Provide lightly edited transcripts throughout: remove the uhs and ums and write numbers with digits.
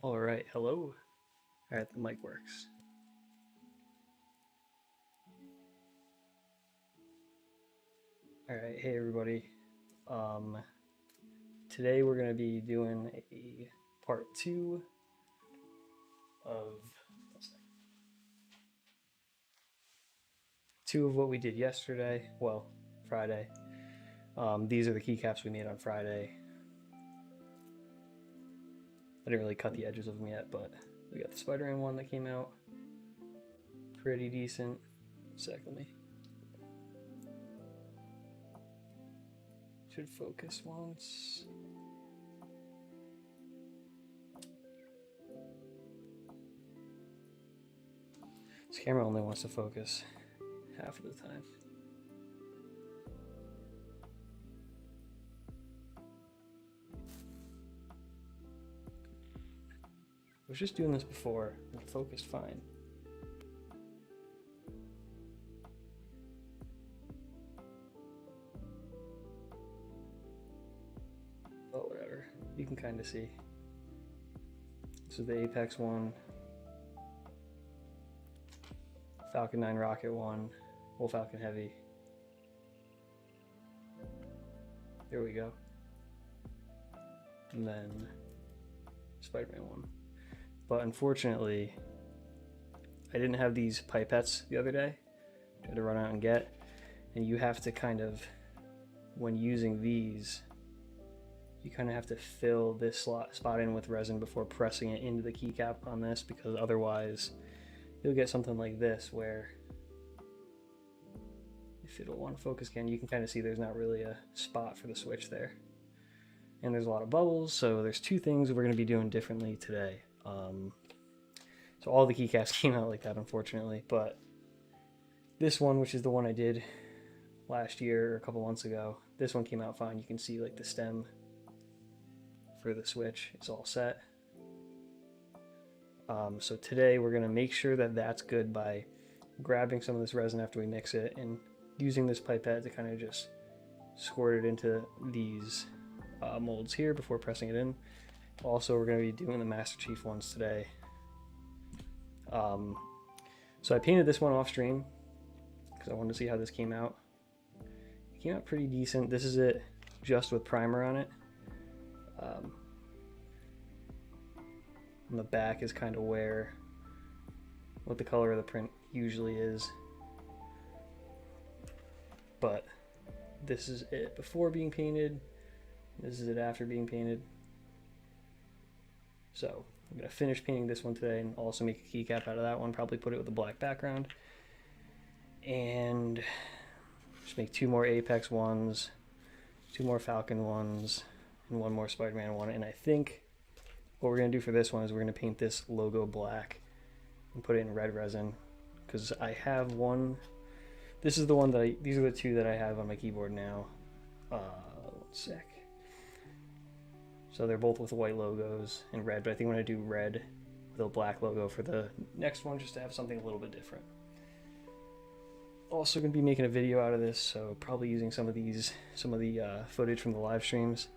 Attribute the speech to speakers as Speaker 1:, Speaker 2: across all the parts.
Speaker 1: All right, hello. All right, the mic works. All right, hey everybody. Today we're gonna be doing a part two of what we did yesterday. Well, Friday. These are the keycaps we made on Friday. I didn't really cut the edges of them yet, but we got the Spider-Man one that came out. Pretty decent. Let me. Should focus once. This camera only wants to focus half of the time. I was just doing this before and it focused fine. But whatever, you can kind of see. This is the Apex one, Falcon 9 Rocket one, Wolf Falcon Heavy. There we go. And then Spider-Man one. But unfortunately, I didn't have these pipettes the other day. I had to run out and get. And you have to kind of, when using these, you kind of have to fill this spot in with resin before pressing it into the keycap on this, because otherwise you'll get something like this where if it'll want to focus again, you can kind of see there's not really a spot for the switch there. And there's a lot of bubbles, so there's two things we're going to be doing differently today. So all the keycaps came out like that, unfortunately, but this one, which is the one I did last year or a couple months ago, this one came out fine. You can see like the stem for the switch is all set. So today we're going to make sure that that's good by grabbing some of this resin after we mix it and using this pipette to kind of just squirt it into these molds here before pressing it in. Also, we're going to be doing the Master Chief ones today. So I painted this one off stream because I wanted to see how this came out. It came out pretty decent. This is it just with primer on it. And the back is kind of where what the color of the print usually is. But this is it before being painted. This is it after being painted. So I'm going to finish painting this one today and also make a keycap out of that one, probably put it with a black background. And just make two more Apex ones, two more Falcon ones, and one more Spider-Man one. And I think what we're going to do for this one is we're going to paint this logo black and put it in red resin, because I have one. This is the one that these are the two that I have on my keyboard now. One sec. So they're both with white logos and red, but I think I'm going to do red with a black logo for the next one, just to have something a little bit different. Also going to be making a video out of this, so probably using some of the footage from the live streams.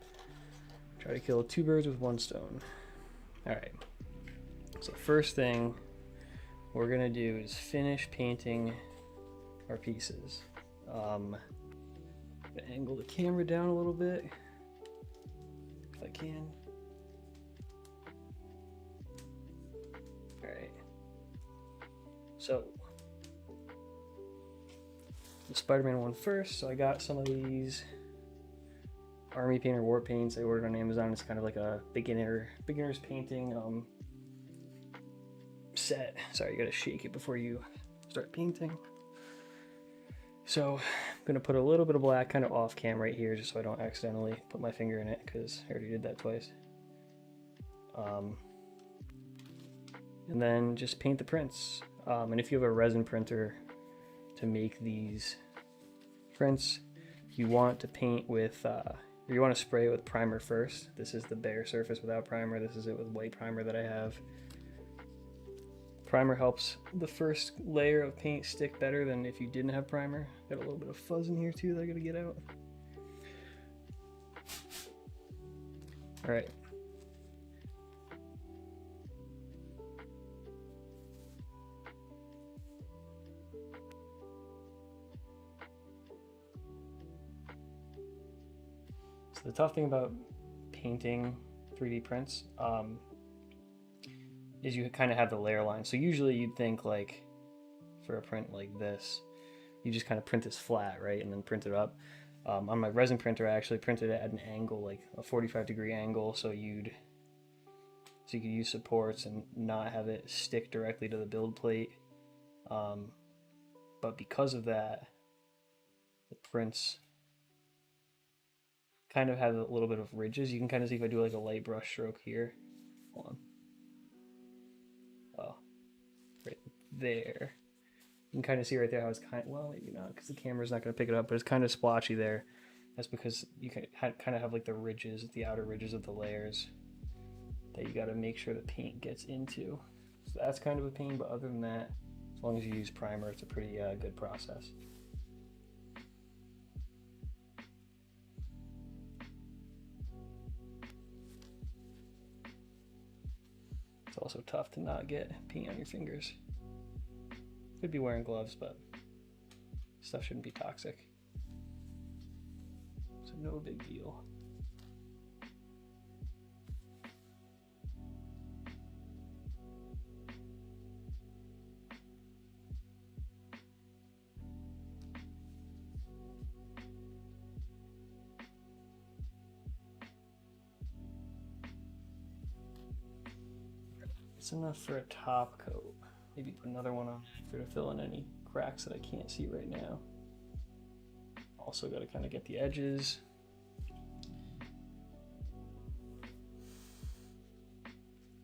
Speaker 1: Try to kill two birds with one stone. All right. So first thing we're going to do is finish painting our pieces. Angle the camera down a little bit if I can. All right. So the Spider-Man one first. So I got some of these Army Painter War Paints I ordered on Amazon. It's kind of like a beginner's painting set. Sorry, you gotta shake it before you start painting. So I'm gonna put a little bit of black kind of off cam right here, just so I don't accidentally put my finger in it, because I already did that twice. And then just paint the prints. And if you have a resin printer to make these prints, you want to paint with you want to spray it with primer first. This is the bare surface without primer. This is it with white primer that I have. Primer helps the first layer of paint stick better than if you didn't have primer. Got a little bit of fuzz in here too that I gotta get out. All right. The tough thing about painting 3D prints is you kind of have the layer line. So usually you'd think like for a print like this, you just kind of print this flat, right? And then print it up. On my resin printer, I actually printed it at an angle, like a 45-degree angle. So you could use supports and not have it stick directly to the build plate. But because of that, the prints kind of have a little bit of ridges. You can kind of see if I do like a light brush stroke here. Hold on. Oh, right there. You can kind of see right there how it's kind of, well, maybe not because the camera's not going to pick it up, but it's kind of splotchy there. That's because you can kind of have like the ridges, the outer ridges of the layers that you got to make sure the paint gets into. So that's kind of a pain, but other than that, as long as you use primer, it's a pretty good process. It's also tough to not get paint on your fingers. Could be wearing gloves, but stuff shouldn't be toxic. So no big deal. It's enough for a top coat. Maybe put another one on after to fill in any cracks that I can't see right now. Also got to kind of get the edges.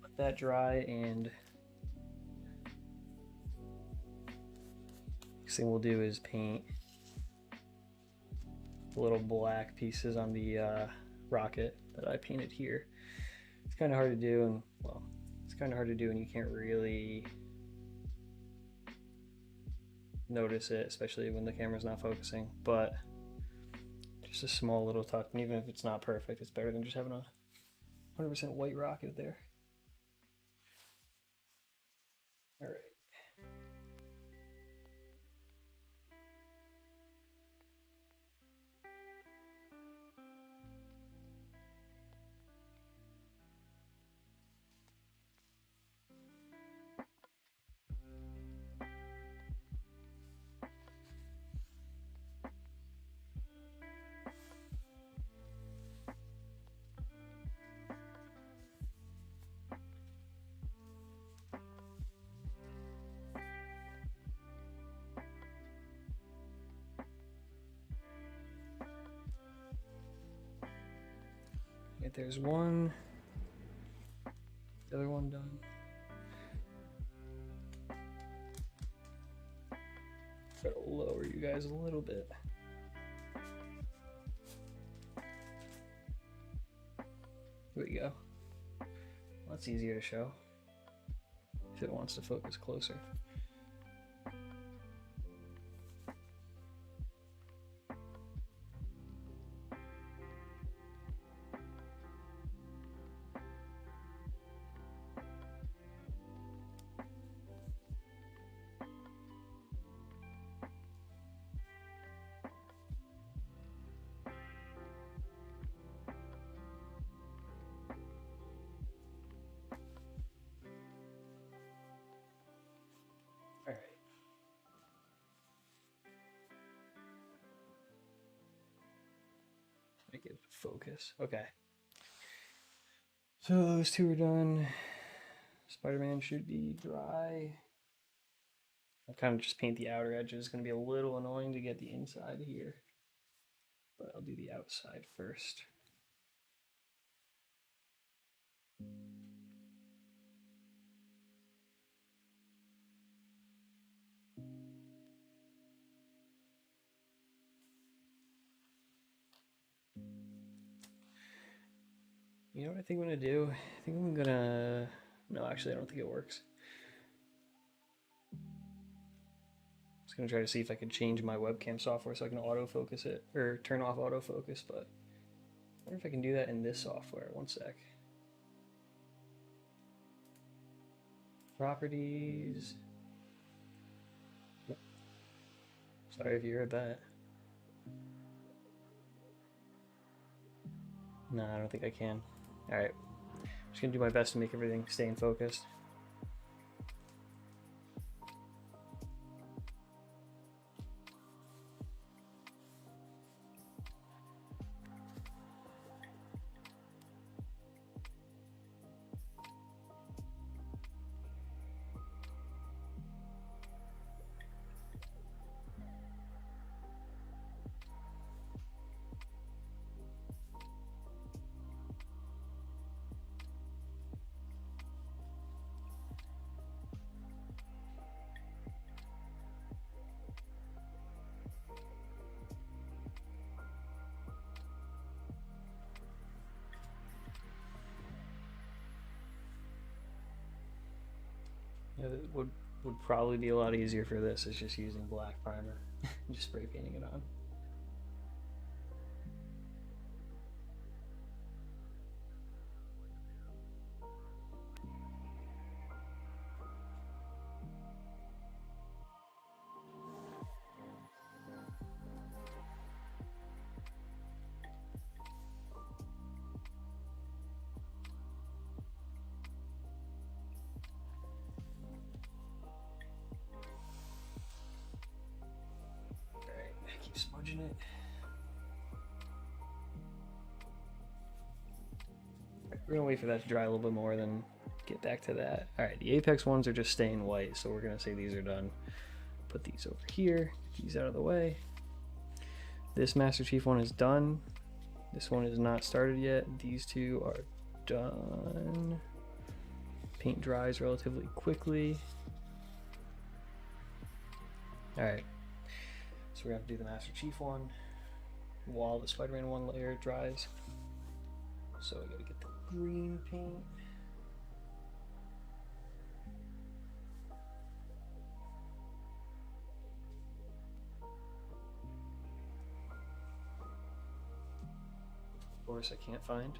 Speaker 1: Let that dry, and next thing we'll do is paint the little black pieces on the rocket that I painted here. It's kind of hard to do, and well, it's kind of hard to do, and you can't really notice it, especially when the camera's not focusing, but just a small little touch, and even if it's not perfect, it's better than just having a 100% white rocket there. All right. Right, there's one. The other one done. Try to lower you guys a little bit. There we go. Well, that's easier to show if it wants to focus closer. All right. Make it focus. Okay. So those two are done. Spider-Man should be dry. I'll kind of just paint the outer edges. It's going to be a little annoying to get the inside here, but I'll do the outside first. You know what I think I'm gonna do? I think I'm gonna, no, actually I don't think it works. I was gonna try to see if I could change my webcam software so I can autofocus it, or turn off autofocus, but I wonder if I can do that in this software. One sec. Properties. Sorry if you heard that. No, I don't think I can. All right, I'm just gonna do my best to make everything stay in focus. Yeah, that would probably be a lot easier for this. Is just using black primer, and just spray painting it on. Alright, keep smudging it. Right, we're gonna wait for that to dry a little bit more, then get back to that. Alright, the apex ones are just staying white, so we're gonna say these are done. Put these over here, get these out of the way. This Master Chief one is done. This one is not started yet. These two are done. Paint dries relatively quickly. Alright, so we're gonna have to do the Master Chief one while the Spider-Man one layer dries. So I gotta get the green paint. Of course, I can't find.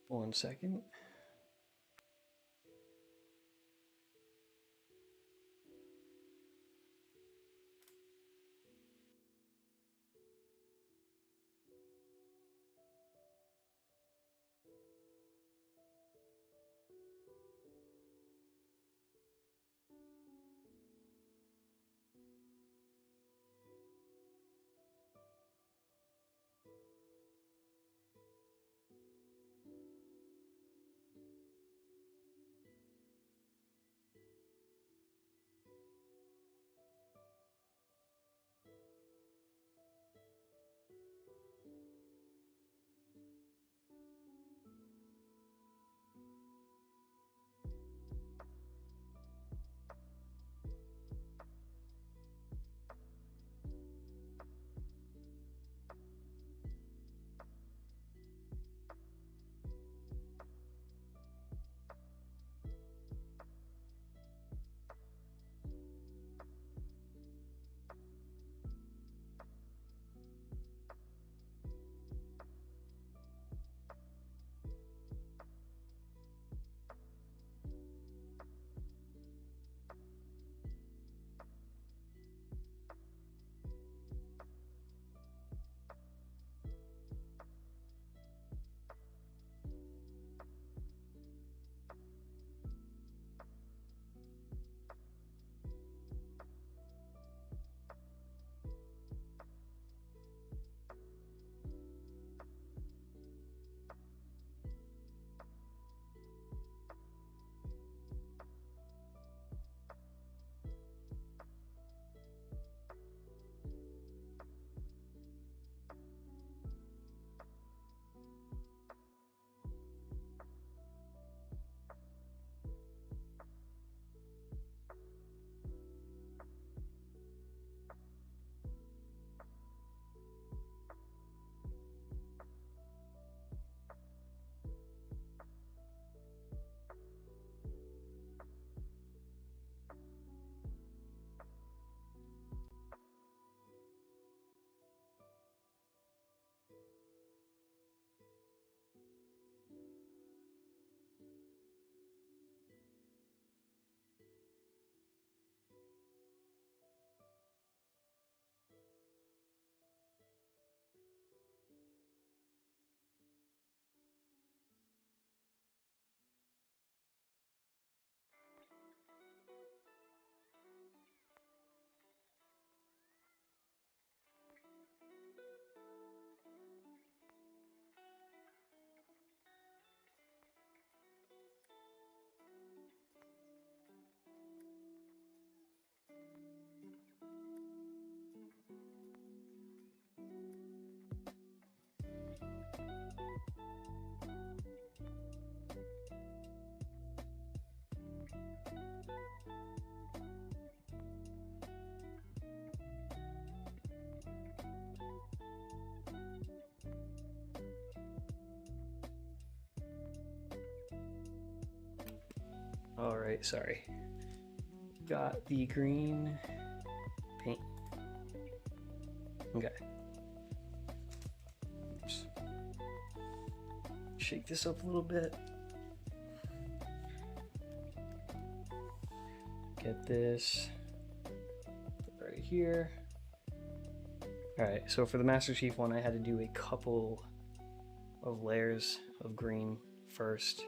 Speaker 1: One second. All right, sorry. Got the green paint. Okay. Oops. Shake this up a little bit. Get this right here. All right, so for the Master Chief one, I had to do a couple of layers of green first.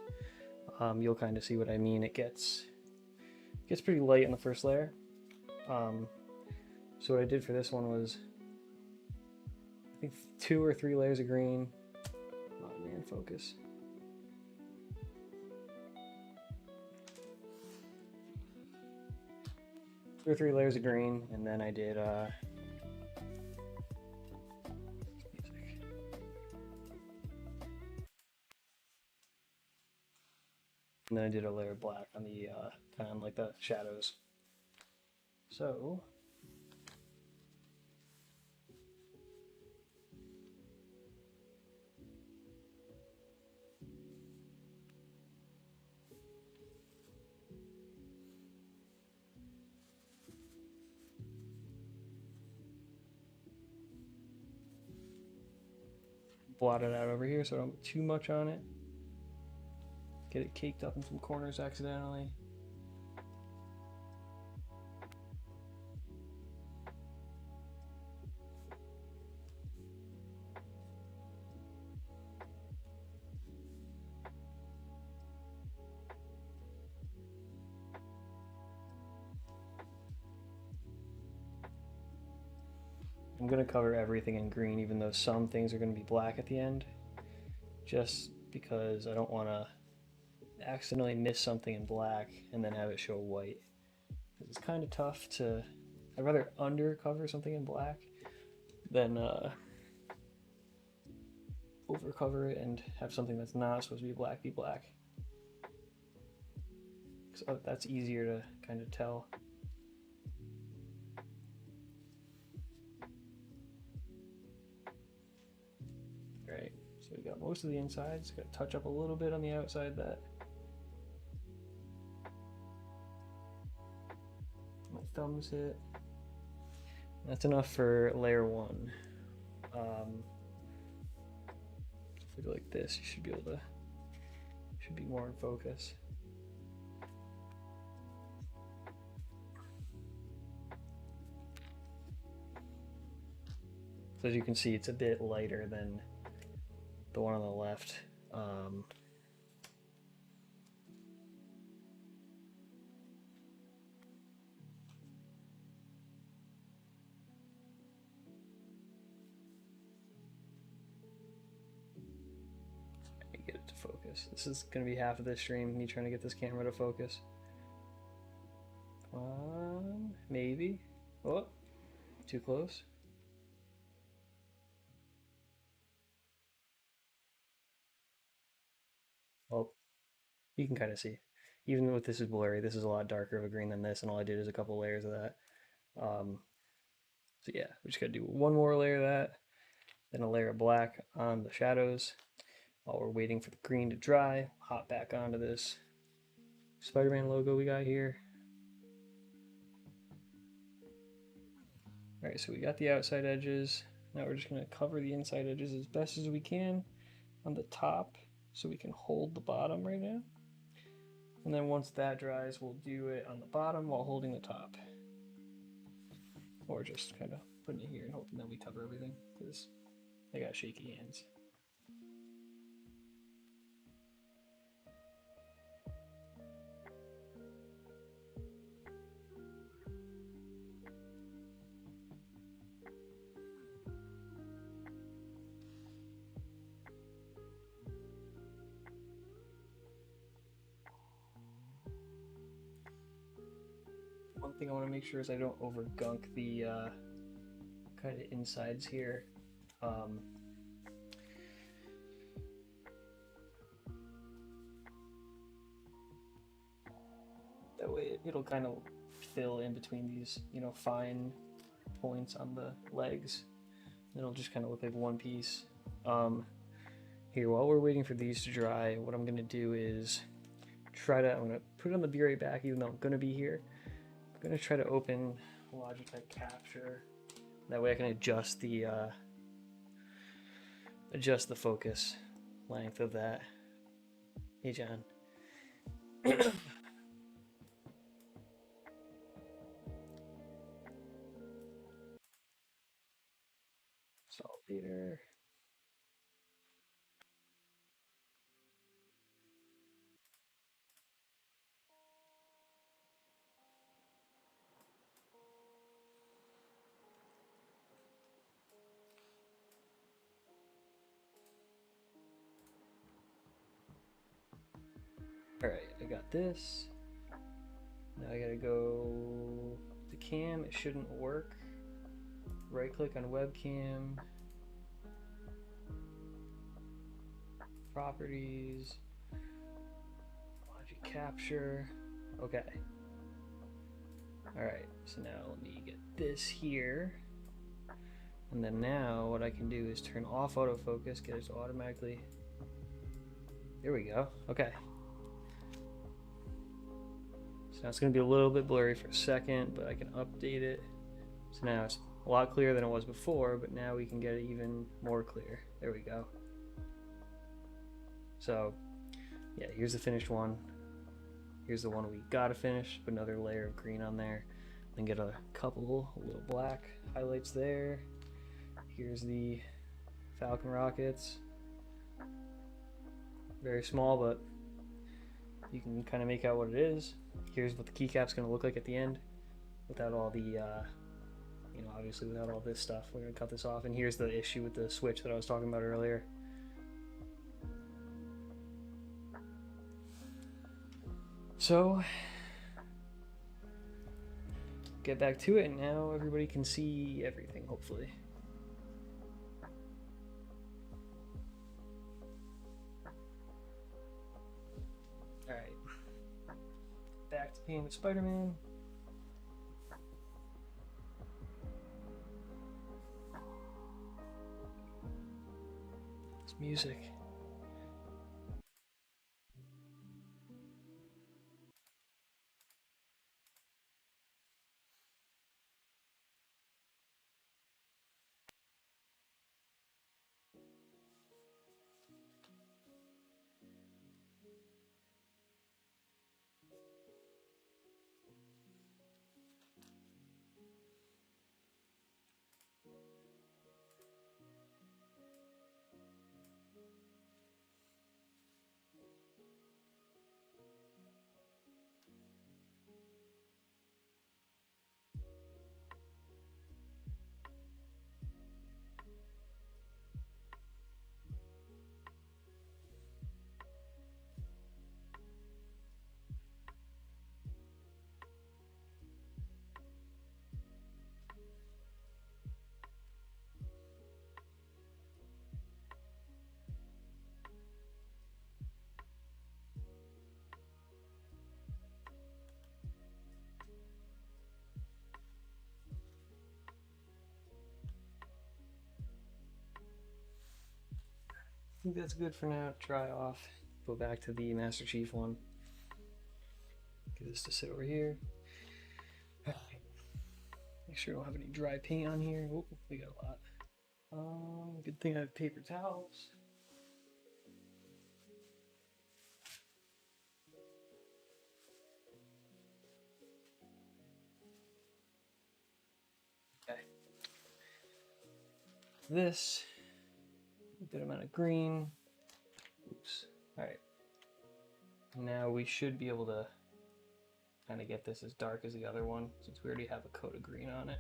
Speaker 1: You'll kind of see what I mean. It gets pretty light in the first layer. So what I did for this one was, I think 2 or 3 layers of green. Oh man, focus. 2 or 3 layers of green, and then I did and then I did a layer of black on the kind of like the shadows. So blot it out over here so I don't put too much on it. Get it caked up in some corners accidentally. I'm going to cover everything in green, even though some things are going to be black at the end, just because I don't want to accidentally miss something in black and then have it show white. It's kind of tough to, I'd rather undercover something in black than overcover it and have something that's not supposed to be black be black. So that's easier to kind of tell. Right, so we got most of the insides, got to touch up a little bit on the outside that my thumbs hit. That's enough for layer 1. If we go like this, you should be able to, should be more in focus. So as you can see, it's a bit lighter than the one on the left. Get it to focus. This is going to be half of this stream, me trying to get this camera to focus. Come on, maybe. Oh, too close. Oh, you can kind of see. Even with this is blurry, this is a lot darker of a green than this, and all I did is a couple layers of that. So yeah, we just got to do one more layer of that, then a layer of black on the shadows. While we're waiting for the green to dry, hop back onto this Spider-Man logo we got here. All right, so we got the outside edges. Now we're just gonna cover the inside edges as best as we can on the top so we can hold the bottom right now. And then once that dries, we'll do it on the bottom while holding the top. Or just kind of putting it here and hoping that we cover everything, because I got shaky hands. One thing I want to make sure is I don't over gunk the kind of insides here. That way it'll kind of fill in between these, you know, fine points on the legs. It'll just kind of look like one piece. Here, while we're waiting for these to dry, what I'm going to do is I'm gonna put it on the be right back, even though I'm gonna be here. I'm gonna try to open Logitech Capture. That way I can adjust the focus length of that. Hey, John. Saltpeter. All right, I got this. Now I gotta go to cam. It shouldn't work. Right click on webcam. Properties. Logic capture. Okay. All right, so now let me get this here. And then now what I can do is turn off autofocus, get it to automatically. There we go. Okay. So now it's going to be a little bit blurry for a second, but I can update it. So now it's a lot clearer than it was before, but now we can get it even more clear. There we go. So yeah, here's the finished one. Here's the one we gotta finish, put another layer of green on there. Then get a couple little black highlights there. Here's the Falcon rockets. Very small, but you can kind of make out what it is. Here's what the keycap's gonna look like at the end, without all the, you know, obviously without all this stuff. We're gonna cut this off, and here's the issue with the switch that I was talking about earlier. So, get back to it, and now everybody can see everything, hopefully. Alright, back to painting with Spider-Man. It's music. I think that's good for now. Dry off. Go back to the Master Chief one. Get this to sit over here. Make sure I don't have any dry paint on here. Oh, we got a lot. Good thing I have paper towels. Okay. This, a good amount of green. Oops. All right. Now we should be able to kind of get this as dark as the other one, since we already have a coat of green on it.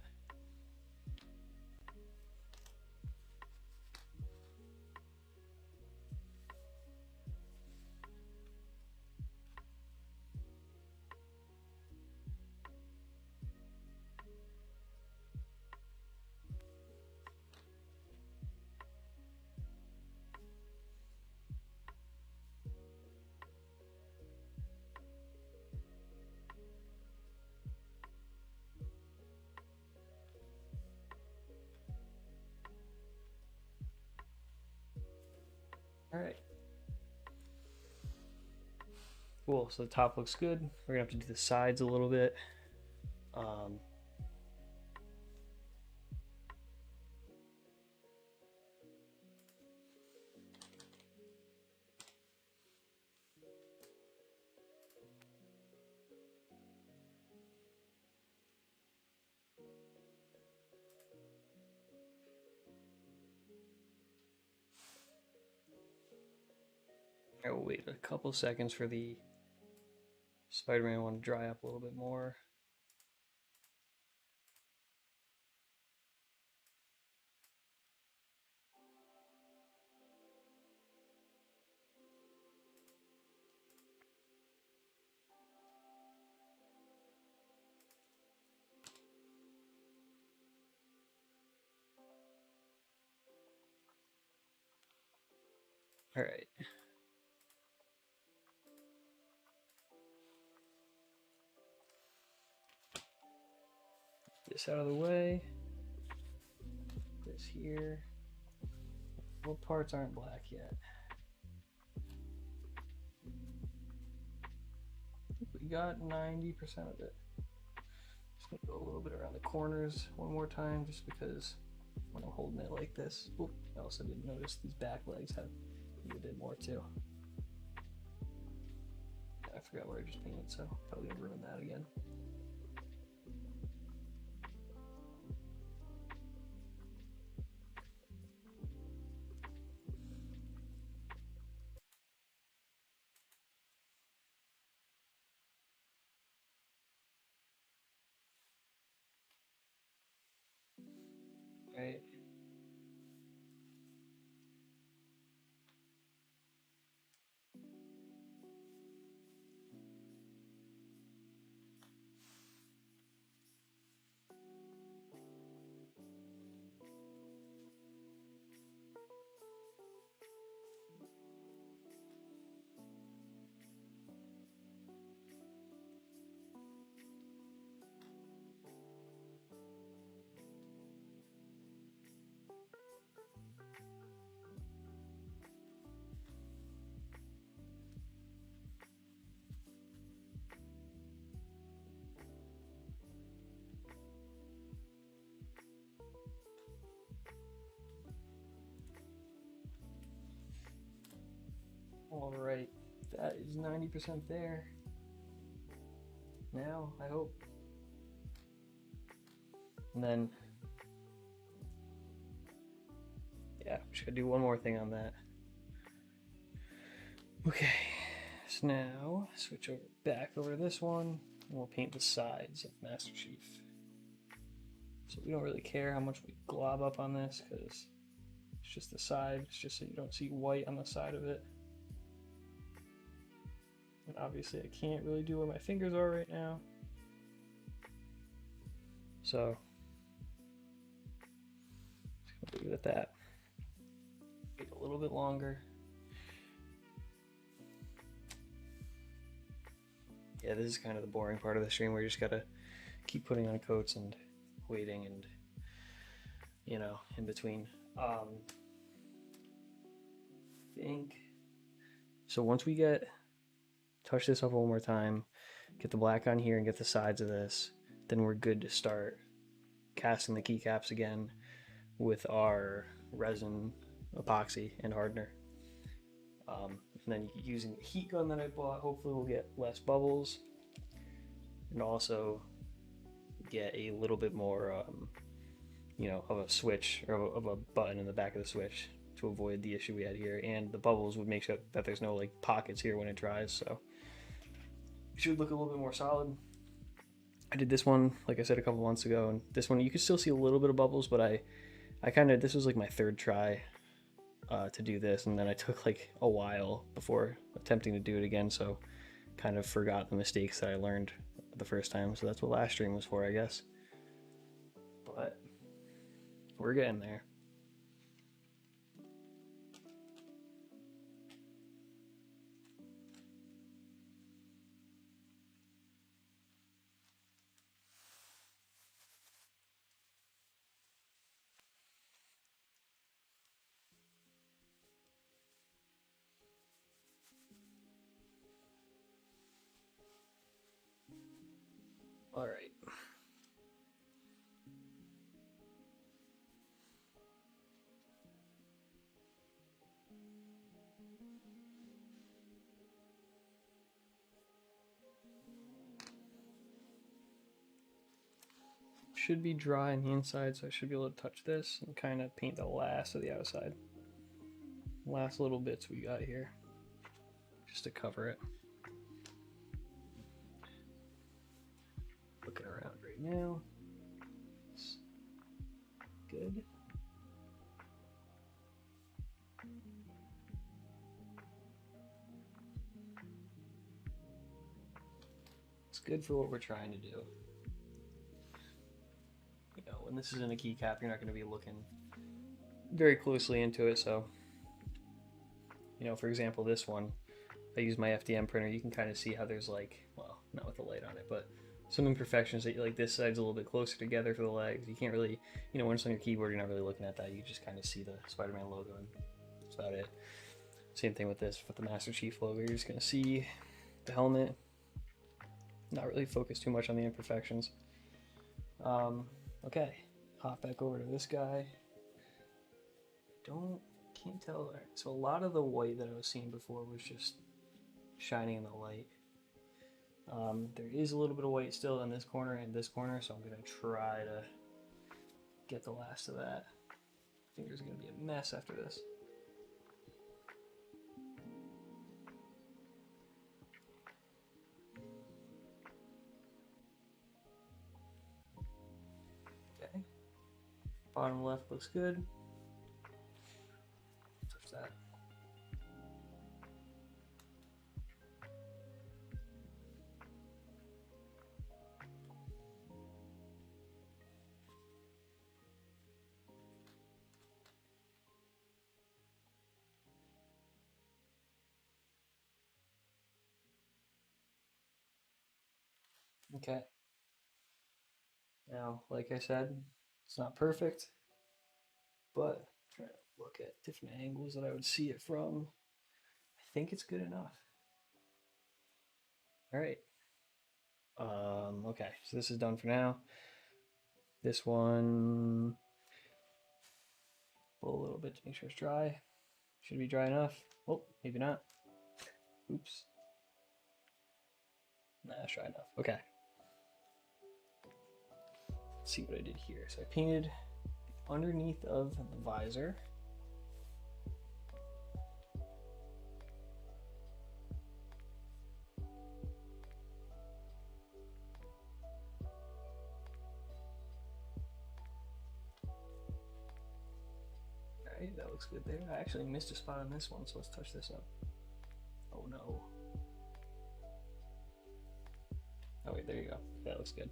Speaker 1: All right. Cool, so the top looks good. We're gonna have to do the sides a little bit. I will wait a couple seconds for the Spider-Man one to dry up a little bit more. All right. This out of the way. This here. What parts aren't black yet? We got 90% of it. Just gonna go a little bit around the corners one more time, just because when I'm holding it like this. Oop, I also didn't notice these back legs have a bit more too. I forgot where I just painted, so probably gonna ruin that again. Right. All right, that is 90% there. Now, I hope. And then, yeah, we should do one more thing on that. Okay, so now switch over back over to this one, and we'll paint the sides of Master Chief. So we don't really care how much we glob up on this, because it's just the side. It's just so you don't see white on the side of it. And obviously I can't really do where my fingers are right now. So just gonna leave it at that. Wait a little bit longer. Yeah, this is kind of the boring part of the stream where you just gotta keep putting on coats and waiting and, you know, in between. Think so. Once we touch this up one more time, get the black on here and get the sides of this, then we're good to start casting the keycaps again with our resin, epoxy, and hardener. And then using the heat gun that I bought, hopefully we'll get less bubbles and also get a little bit more, you know, of a switch or of a button in the back of the switch to avoid the issue we had here. And the bubbles would make sure that there's no like pockets here when it dries, so it should look a little bit more solid. I did this one, like I said, a couple months ago, and this one you can still see a little bit of bubbles, but I kind of, this was like my third try to do this, and then I took like a while before attempting to do it again, so kind of forgot the mistakes that I learned the first time. So that's what last stream was for, I guess. But we're getting there. All right. Should be dry on the inside, so I should be able to touch this and kind of paint the last of the outside. Last little bits we got here, just to cover it. Looking around right now. It's good. It's good for what we're trying to do. You know, when this is in a keycap, you're not going to be looking very closely into it, so, you know, for example, this one, I use my FDM printer, you can kind of see how there's like, well, not with the light on it, but some imperfections that, like, this side's a little bit closer together for the legs. You can't really, you know, when it's on your keyboard, you're not really looking at that. You just kind of see the Spider-Man logo, and that's about it. Same thing with this, with the Master Chief logo. You're just going to see the helmet, not really focus too much on the imperfections. Okay, hop back over to this guy. Can't tell. Right, so a lot of the white that I was seeing before was just shining in the light. There is a little bit of white still in this corner and this corner, so I'm going to try to get the last of that. I think there's going to be a mess after this. Okay, bottom left looks good. Touch that. Okay. Now, like I said, it's not perfect, but I'm trying to look at different angles that I would see it from. I think it's good enough. All right. Okay, so this is done for now. This one, pull a little bit to make sure it's dry. Should be dry enough. Oh, maybe not. Oops. Nah, that's dry enough. Okay. Let's see what I did here. So I painted underneath of the visor. Alright, that looks good there. I actually missed a spot on this one, so let's touch this up. Oh no. Oh wait, there you go. That looks good.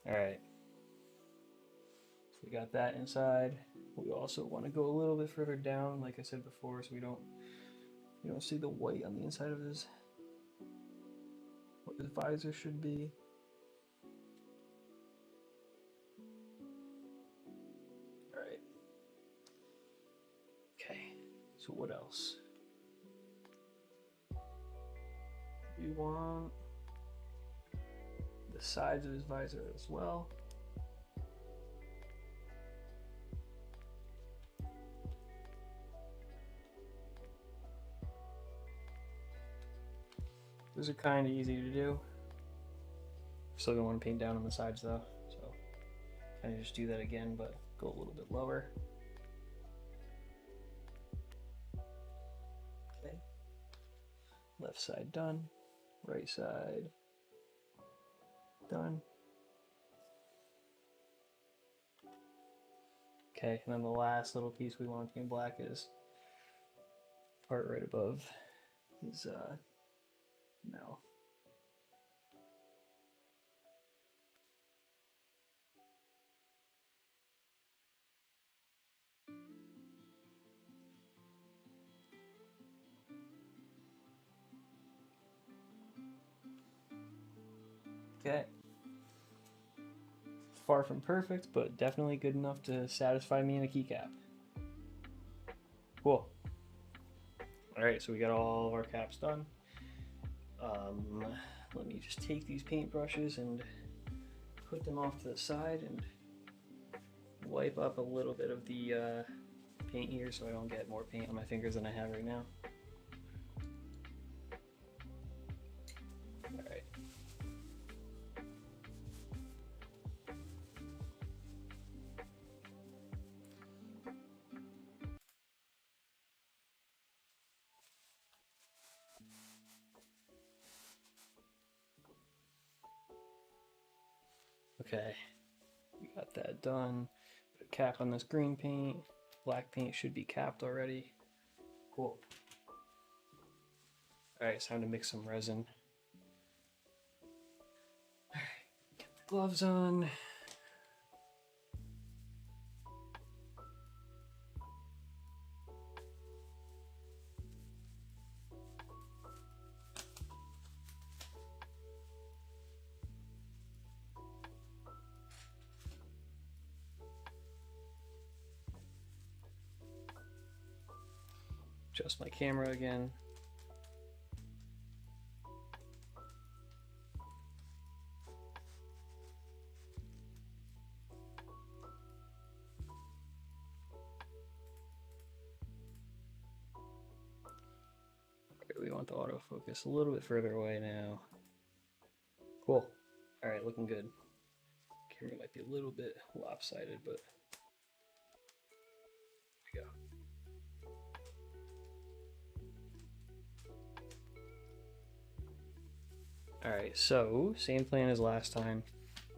Speaker 1: Alright. So we got that inside. We also want to go a little bit further down, like I said before, so we don't see the white on the inside of his, what his visor should be. Alright. Okay, so what else? We want the sides of his visor as well. Those are kind of easy to do. Still gonna want to paint down on the sides though, so kind of just do that again, but go a little bit lower. Okay. Left side done. Right side done. Okay, and then the last little piece we want to paint black is part right above his mouth. Okay. Far from perfect, but definitely good enough to satisfy me in a keycap. Cool. Alright, so we got all of our caps done. let me just take these paintbrushes and put them off to the side and wipe up a little bit of the paint here so I don't get more paint on my fingers than I have right now. Alright. Okay, we got that done. Put a cap on this green paint. Black paint should be capped already. Cool. Alright, it's time to mix some resin. Alright, get the gloves on. Adjust my camera again. We want the autofocus a little bit further away now. Cool. Alright, looking good. Camera might be a little bit lopsided, but there we go. Alright, so same plan as last time.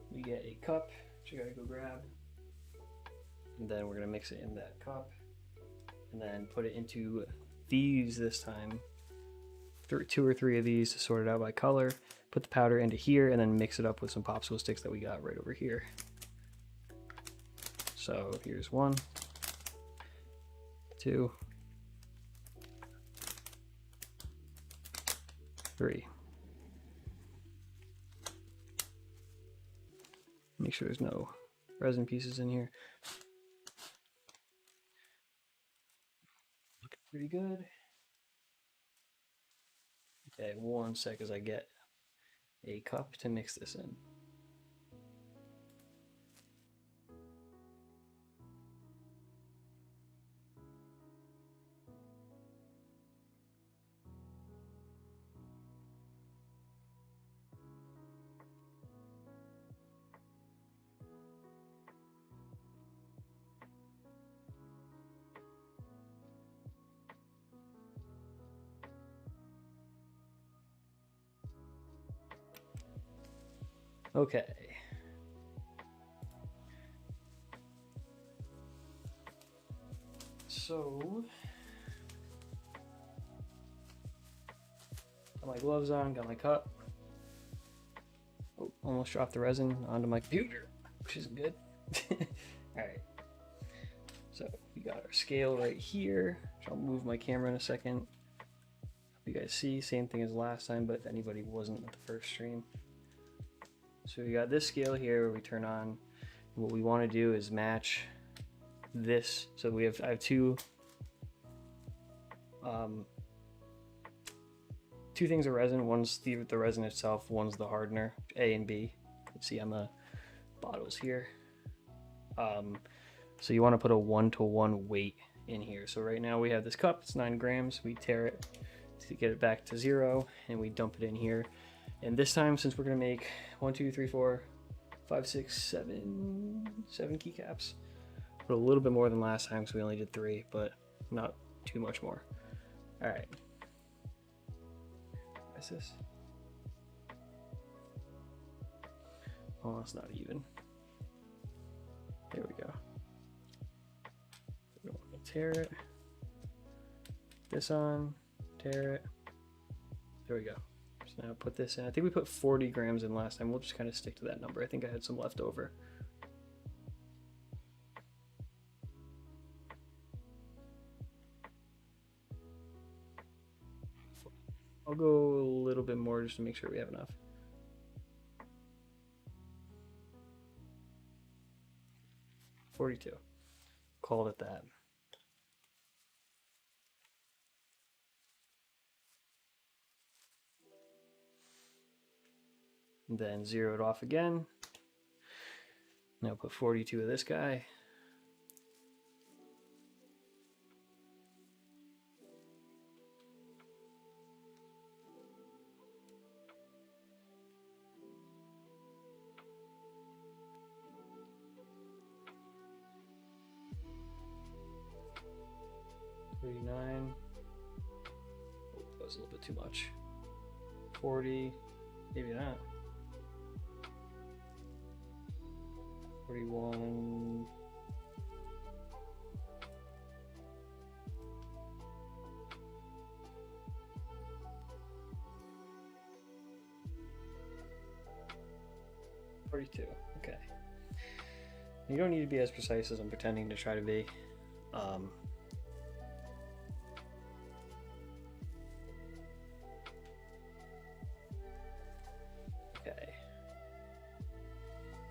Speaker 1: We get a cup, which I gotta go grab. And then we're gonna mix it in that cup. And then put it into these this time. 2 or 3 of these to sort it out by color. Put the powder into here and then mix it up with some popsicle sticks that we got right over here. So here's 1, 2, 3. Make sure there's no resin pieces in here. Looking pretty good. Okay, 1 sec as I get a cup to mix this in. Okay. So, got my gloves on, got my cup. Oh, almost dropped the resin onto my computer, which isn't good. Alright. So, we got our scale right here, which I'll move my camera in a second. Hope you guys see, same thing as last time, but if anybody wasn't at the first stream. So we got this scale here where we turn on. What we want to do is match this. So I have two things of resin. One's the resin itself, one's the hardener, A and B. You can see on the bottles here. So you want to put a 1-to-1 weight in here. So right now we have this cup, it's 9 grams. We tear it to get it back to 0 and we dump it in here. And this time, since we're gonna make 1, 2, 3, 4, 5, 6, 7 keycaps, put a little bit more than last time because we only did 3, but not too much more. All right. What's this? Oh, it's not even. There we go. We don't want to tear it. This on, tear it. There we go. So now put this in. I think we put 40 grams in last time. We'll just kind of stick to that number. I think I had some left over. I'll go a little bit more just to make sure we have enough. $42. Called it that. and then 0 it off again. Now put 42 of this guy. $39. Oh, that was a little bit too much. 40, maybe not. 41. $42. Okay. You don't need to be as precise as I'm pretending to try to be. Okay.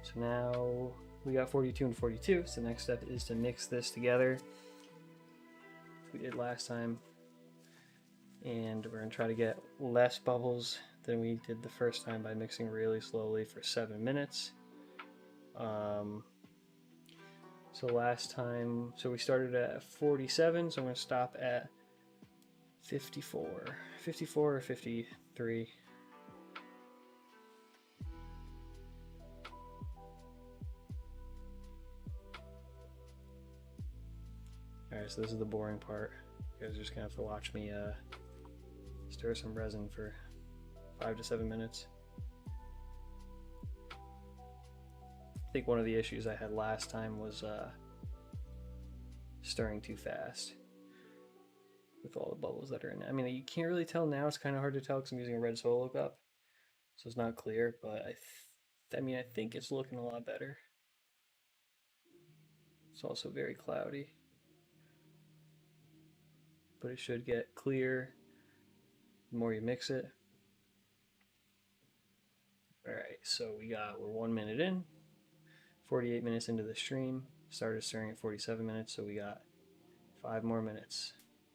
Speaker 1: So now we got 42 and 42. So the next step is to mix this together. We did last time. And we're going to try to get less bubbles than we did the first time by mixing really slowly for 7 minutes. So last time, so we started at 47, so I'm going to stop at 54 or 53. Alright, so this is the boring part. You guys are just going to have to watch me stir some resin for 5 to 7 minutes. I think one of the issues I had last time was stirring too fast with all the bubbles that are in it. I mean, you can't really tell now. It's kind of hard to tell because I'm using a red solo cup, so it's not clear. But I mean, I think it's looking a lot better. It's also very cloudy, but it should get clear the more you mix it. All right, so we're 1 minute in. 48 minutes into the stream, started stirring at 47 minutes, so we got 5 more minutes.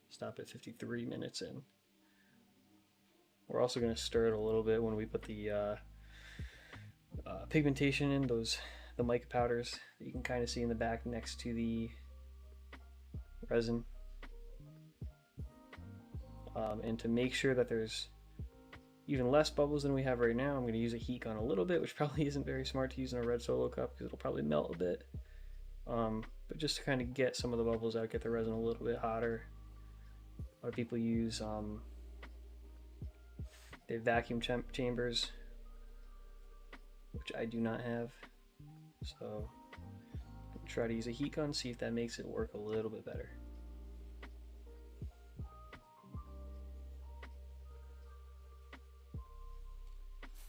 Speaker 1: Stop at 53 minutes in. We're also going to stir it a little bit when we put the pigmentation in, the mica powders that you can kind of see in the back next to the resin. And to make sure that there's even less bubbles than we have right now, I'm going to use a heat gun a little bit, which probably isn't very smart to use in a red solo cup because it'll probably melt a bit. But just to kind of get some of the bubbles out, get the resin a little bit hotter. A lot of people use they have vacuum chambers, which I do not have. So I'll try to use a heat gun, see if that makes it work a little bit better.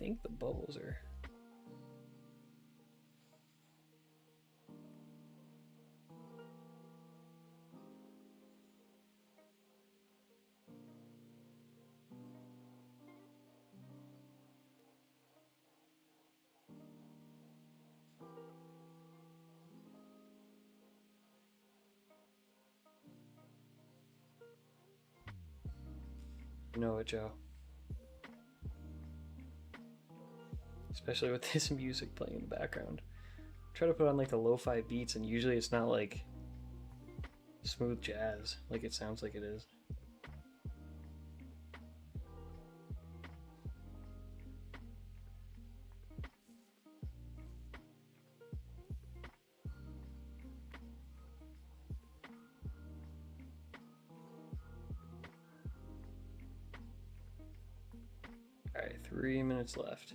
Speaker 1: I think the bubbles are you know it, Joe. Especially with this music playing in the background. Try to put on like the lo-fi beats, and usually it's not like smooth jazz like it sounds like it is. All right, 3 minutes left.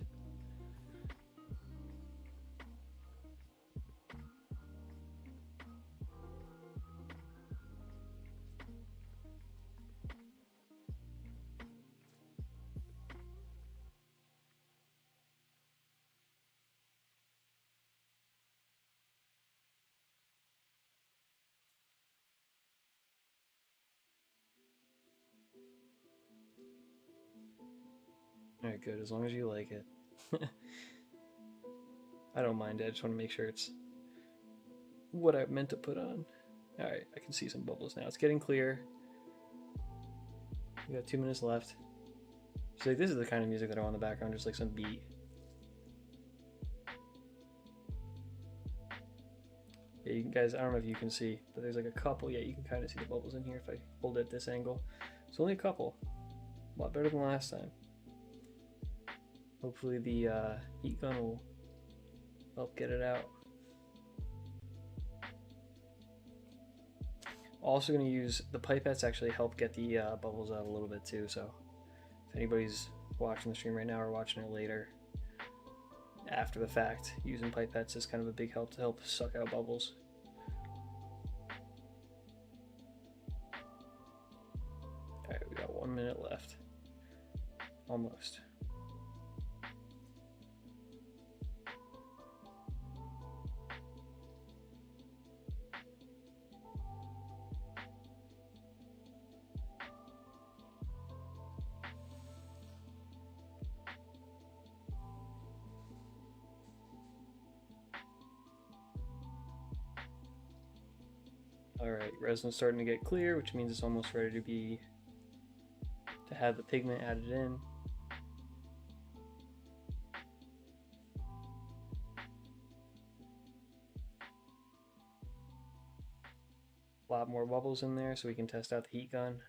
Speaker 1: Alright, good, as long as you like it. I don't mind it, I just want to make sure it's what I meant to put on. Alright, I can see some bubbles now. It's getting clear. We got 2 minutes left. So like, this is the kind of music that I want in the background, just like some beat. guys, I don't know if you can see, but there's like a couple. Yeah, you can kind of see the bubbles in here if I hold it at this angle. It's only a couple. A lot better than last time. Hopefully the heat gun will help get it out. Also going to use the pipettes, actually help get the bubbles out a little bit too. So if anybody's watching the stream right now or watching it later after the fact, using pipettes is kind of a big help to help suck out bubbles. Alright, we got 1 minute left. Almost. Alright, resin's starting to get clear, which means it's almost ready to have the pigment added in. A lot more bubbles in there so we can test out the heat gun.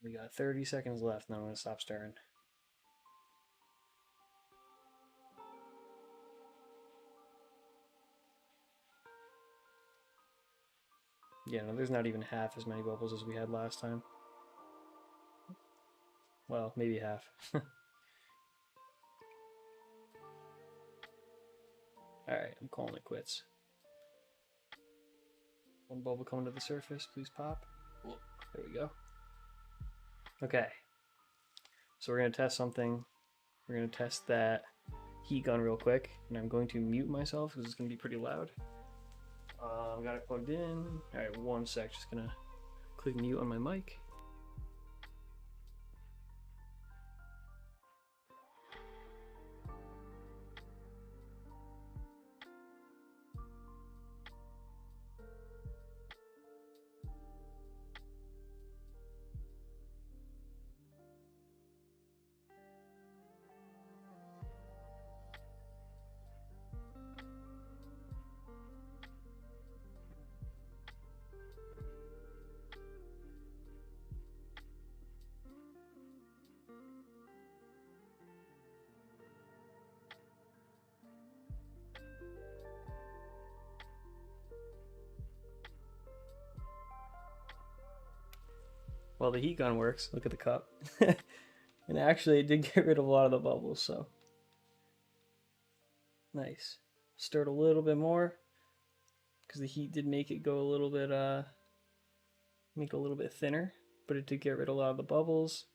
Speaker 1: We got 30 seconds left, and then I'm going to stop stirring. Yeah, no, there's not even half as many bubbles as we had last time. Well, maybe half. Alright, I'm calling it quits. One bubble coming to the surface, please pop. There we go. Okay. So we're going to test something. We're going to test that heat gun real quick, and I'm going to mute myself because it's going to be pretty loud. Got it plugged in. Alright, 1 sec, just gonna click mute on my mic. Well, the heat gun works. Look at the cup. And actually it did get rid of a lot of the bubbles, so nice. Stirred a little bit more because the heat did make it go a little bit make it a little bit thinner, but it did get rid of a lot of the bubbles.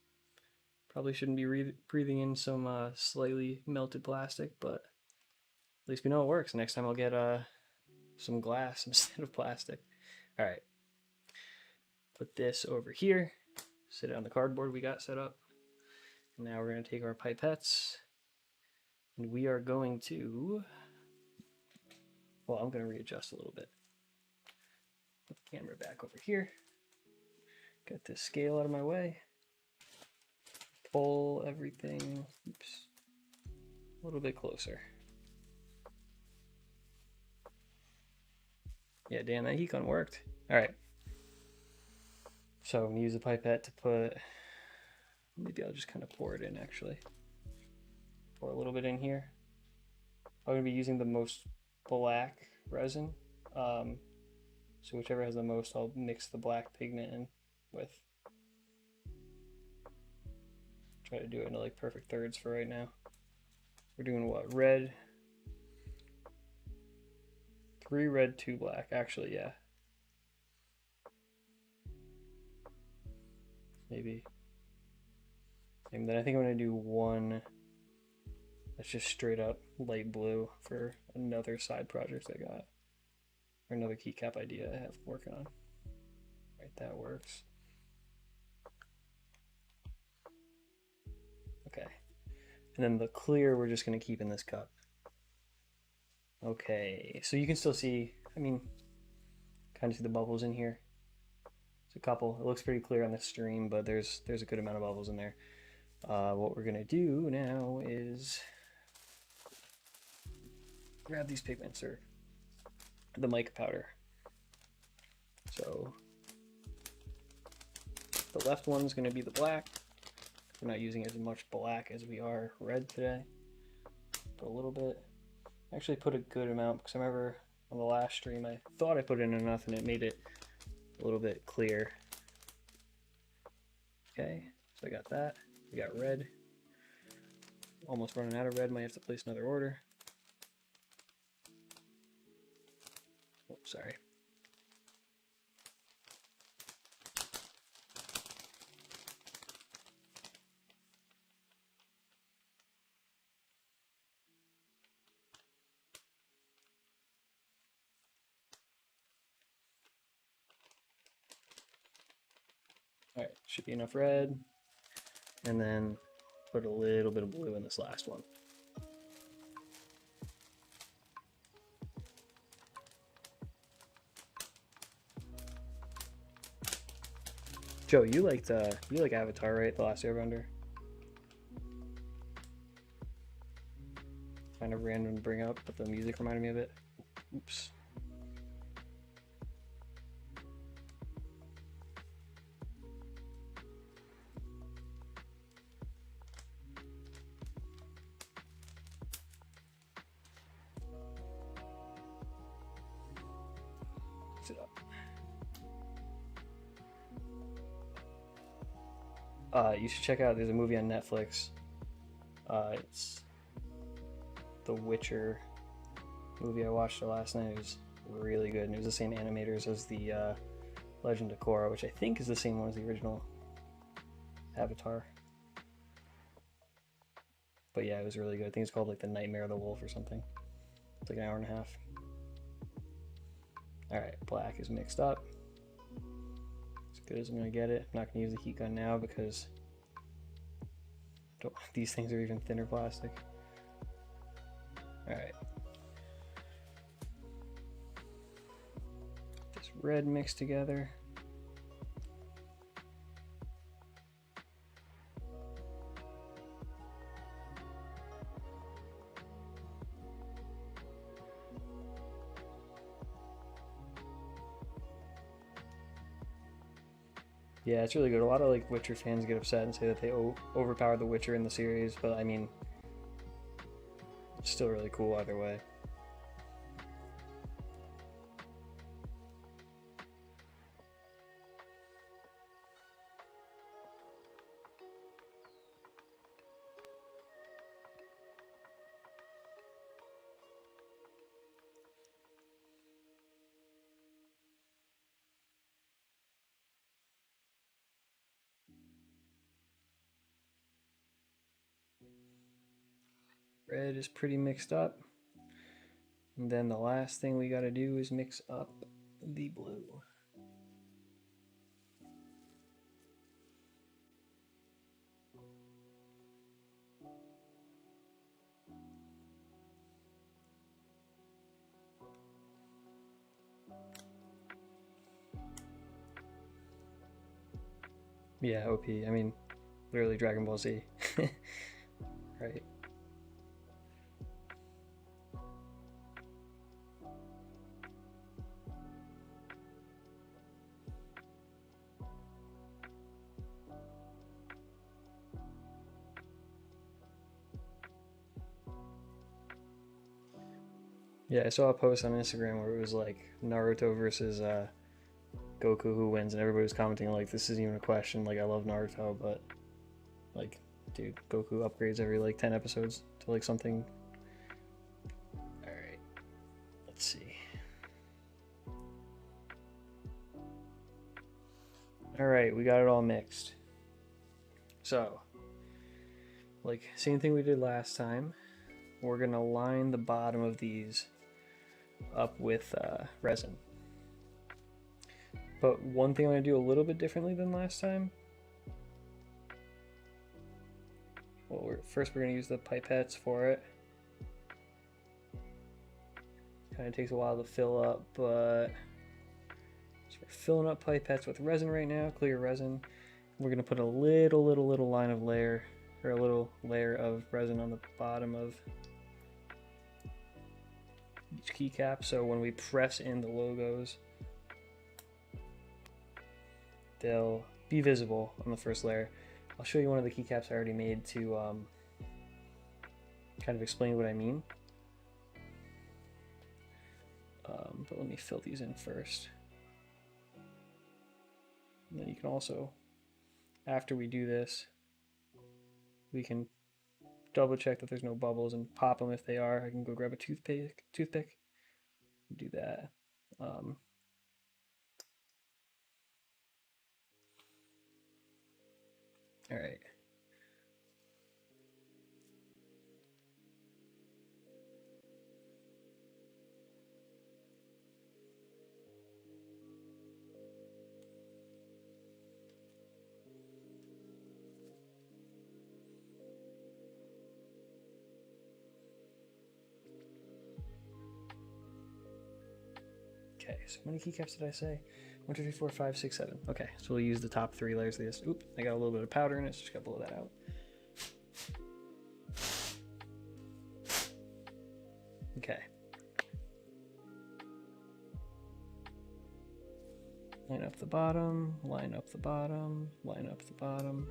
Speaker 1: Probably shouldn't be breathing in some slightly melted plastic, but at least we know it works. Next time I'll get some glass instead of plastic. All right, put this over here, sit it on the cardboard we got set up. And now we're going to take our pipettes and we are going to, well, I'm going to readjust a little bit. Put the camera back over here. Get this scale out of my way. Pull everything, oops, a little bit closer. Yeah, damn, that heat gun worked. All right. So I'm gonna use a pipette to put, maybe I'll just kind of pour it in actually. Pour a little bit in here. I'm gonna be using the most black resin. So whichever has the most, I'll mix the black pigment in with. Try to do it into like perfect thirds for right now. We're doing what? Red. 3 red, 2 black. Actually, yeah. Maybe. And then I think I'm going to do 1 that's just straight up light blue for another side project I got. Or another keycap idea I have working on. Right, that works. Okay. And then the clear we're just going to keep in this cup. Okay, so you can still see, I mean, kind of see the bubbles in here. It's a couple. It looks pretty clear on the stream, but there's a good amount of bubbles in there. What we're gonna do now is grab these pigments, or the mica powder. So the left one's going to be the black. We're not using as much black as we are red today, but a little bit. I actually put a good amount because I remember on the last stream I thought I put in enough and it made it a little bit clear. Okay, so I got that. We got red. Almost running out of red, might have to place another order. Oh, sorry. All right, should be enough red. And then put a little bit of blue in this last one. Joe, you like Avatar, right? The Last Airbender. Kind of random to bring up, but the music reminded me of it. Oops. Mix it up. You should check out, there's a movie on Netflix. It's the Witcher movie. I watched it last night. It was really good, and it was the same animators as the Legend of Korra, which I think is the same one as the original Avatar. But yeah, it was really good. I think it's called like The Nightmare of the Wolf or something. It's like an hour and a half. Alright, black is mixed up. As good as I'm gonna get it. I'm not gonna use the heat gun now because these things are even thinner plastic. Alright. This red mixed together. Yeah, it's really good. A lot of like Witcher fans get upset and say that they overpower the Witcher in the series, but I mean, it's still really cool either way. Red is pretty mixed up. And then the last thing we got to do is mix up the blue. Yeah, OP. I mean, literally Dragon Ball Z. Right. Yeah, I saw a post on Instagram where it was like Naruto versus Goku, who wins, and everybody was commenting like, this isn't even a question, like I love Naruto, but like, dude, Goku upgrades every like 10 episodes to like something. Alright, let's see. Alright, we got it all mixed. So, like, same thing we did last time. We're gonna line the bottom of these up with resin. But one thing I'm gonna do a little bit differently than last time. Well, first we're gonna use the pipettes for it. Kind of takes a while to fill up, but so we're filling up pipettes with resin right now, clear resin. We're gonna put a little line of layer, or a little layer of resin on the bottom of each keycap, so when we press in the logos, they'll be visible on the first layer. I'll show you one of the keycaps I already made to kind of explain what I mean. But let me fill these in first. And then you can also, after we do this, we can double check that there's no bubbles and pop them if they are. I can go grab a toothpick, do that. All right. Okay, so how many keycaps did I say? 1, 2, 3, 4, 5, 6, 7. Okay, so we'll use the top 3 layers of this. Oop, I got a little bit of powder in it, so just gotta blow that out. Okay. Line up the bottom, line up the bottom, line up the bottom.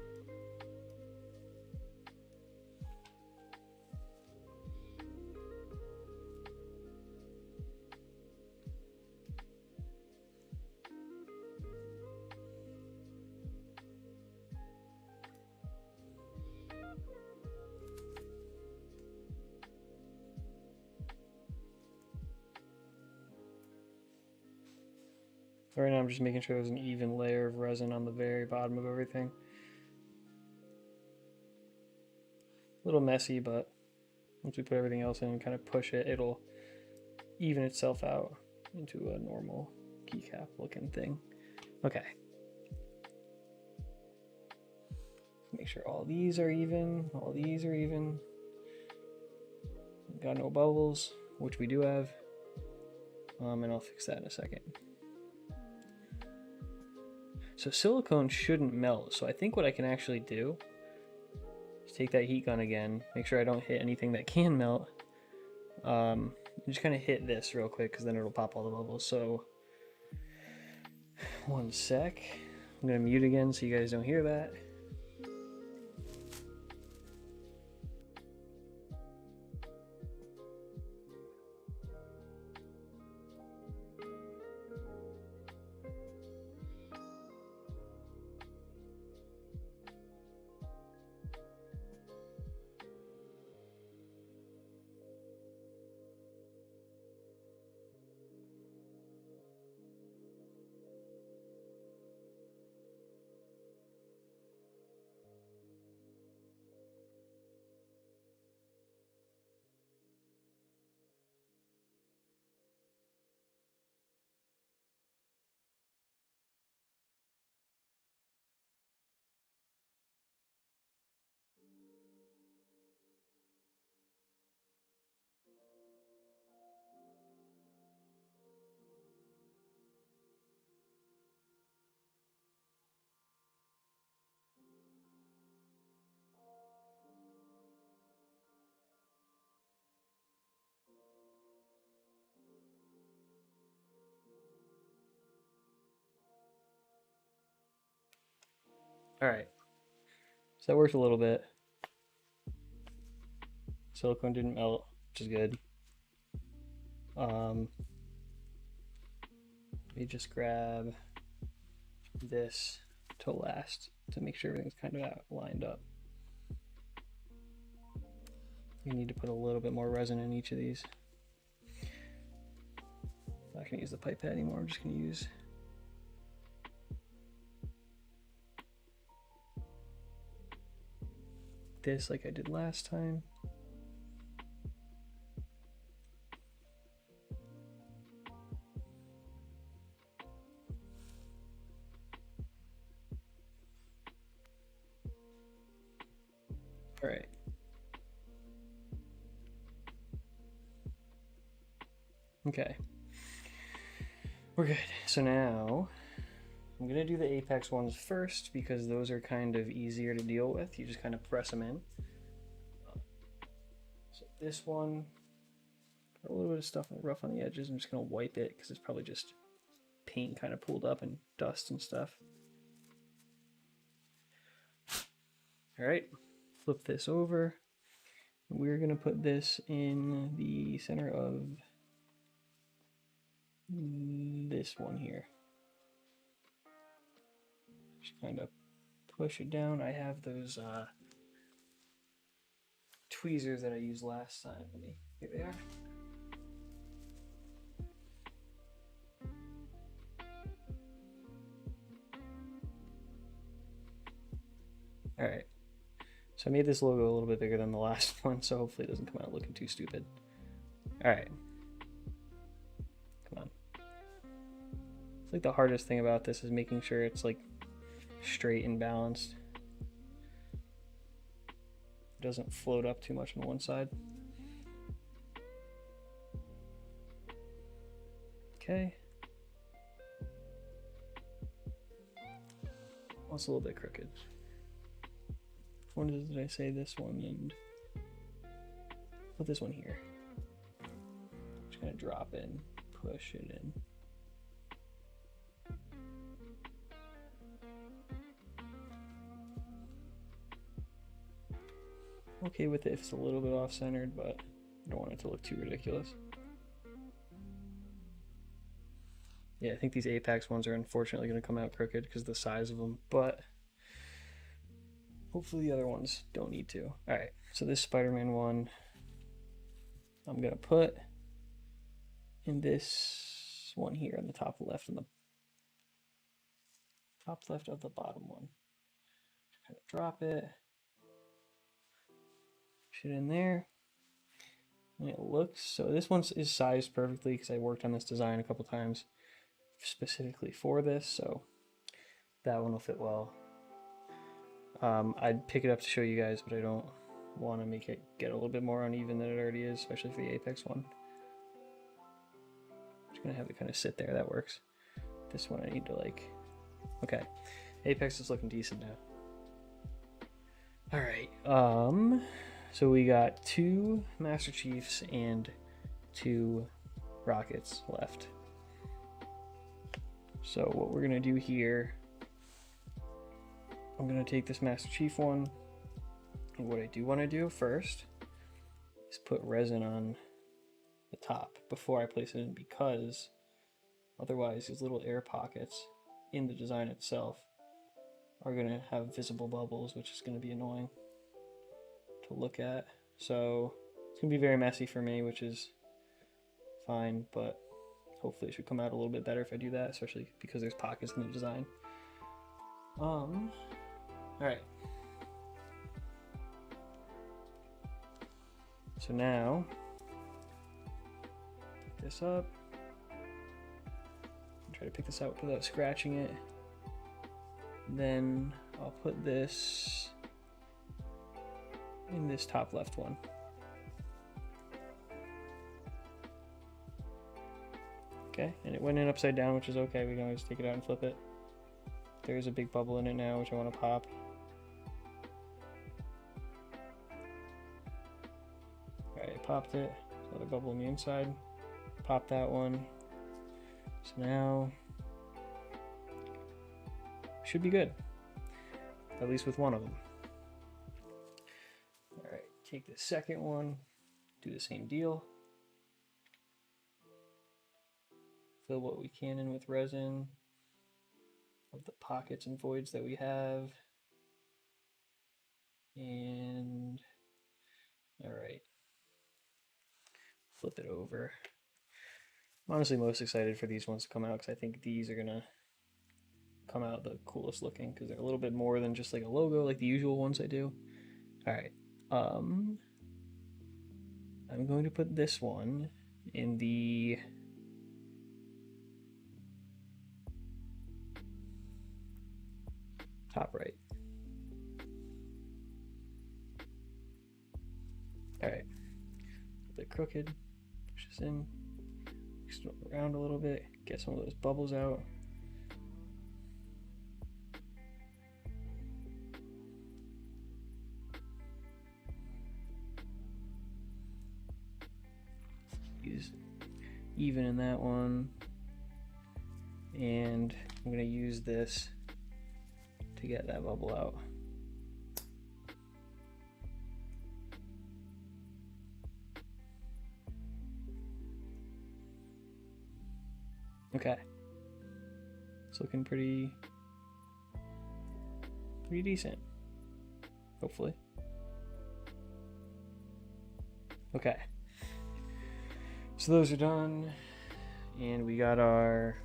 Speaker 1: Right now I'm just making sure there's an even layer of resin on the very bottom of everything. A little messy, but once we put everything else in and kind of push it, it'll even itself out into a normal keycap looking thing. Okay. Make sure all these are even, all these are even. Got no bubbles, which we do have. And I'll fix that in a second. So silicone shouldn't melt, so I think what I can actually do is take that heat gun again, make sure I don't hit anything that can melt, and just kind of hit this real quick because then it'll pop all the bubbles. So 1 sec, I'm gonna mute again so you guys don't hear that. All right, so that worked a little bit. Silicone didn't melt, which is good. Let me just grab this to last to make sure everything's kind of lined up. You need to put a little bit more resin in each of these. I'm not gonna use the pipette anymore, I'm just gonna use this like I did last time. All right. Okay. We're good. So now I'm gonna do the apex ones first because those are kind of easier to deal with. You just kind of press them in. So this one, a little bit of stuff rough on the edges. I'm just gonna wipe it because it's probably just paint kind of pulled up and dust and stuff. All right, flip this over. We're gonna put this in the center of this one here. Just kind of push it down. I have those tweezers that I used last time. Here they are. All right. So I made this logo a little bit bigger than the last one, so hopefully it doesn't come out looking too stupid. All right. Come on. It's like the hardest thing about this is making sure it's like straight and balanced. It doesn't float up too much on one side. Okay. Also a little bit crooked. When did I say this one? And put this one here. Just gonna drop in, push it in. Okay with it if it's a little bit off-centered, but I don't want it to look too ridiculous. Yeah, I think these Apex ones are unfortunately going to come out crooked because of the size of them, but hopefully the other ones don't need to. All right, so this Spider-Man one, I'm going to put in this one here on the top left and the top left of the bottom one. Just kind of drop it. It in there, and it looks so. This one is sized perfectly because I worked on this design a couple times specifically for this, so that one will fit well. I'd pick it up to show you guys, but I don't want to make it get a little bit more uneven than it already is, especially for the Apex one. I'm just gonna have it kind of sit there. That works. This one I need to like. Okay, Apex is looking decent now. All right. So we got 2 Master Chiefs and 2 Rockets left. So what we're gonna do here, I'm gonna take this Master Chief one, and what I do want to do first is put resin on the top before I place it in, because otherwise these little air pockets in the design itself are gonna have visible bubbles, which is gonna be annoying to look at. So it's gonna be very messy for me, which is fine, but hopefully it should come out a little bit better if I do that, especially because there's pockets in the design. All right. So now pick this up. Try to pick this out without scratching it. Then I'll put this in this top left one. Okay, and it went in upside down, which is okay. We can always take it out and flip it. There's a big bubble in it now, which I want to pop. Alright, I popped it. There's another bubble on the inside. Pop that one. So now should be good, at least with one of them. All right, take the second one, do the same deal. Fill what we can in with resin of the pockets and voids that we have. And all right, flip it over. I'm honestly most excited for these ones to come out because I think these are gonna come out the coolest looking because they're a little bit more than just like a logo like the usual ones I do. All right, I'm going to put this one in the top right. All right, a bit crooked, push this in, twist it around a little bit, get some of those bubbles out. Use even in that one. And I'm gonna use this to get that bubble out. Okay. It's looking pretty decent, hopefully. Okay. So those are done, and we got our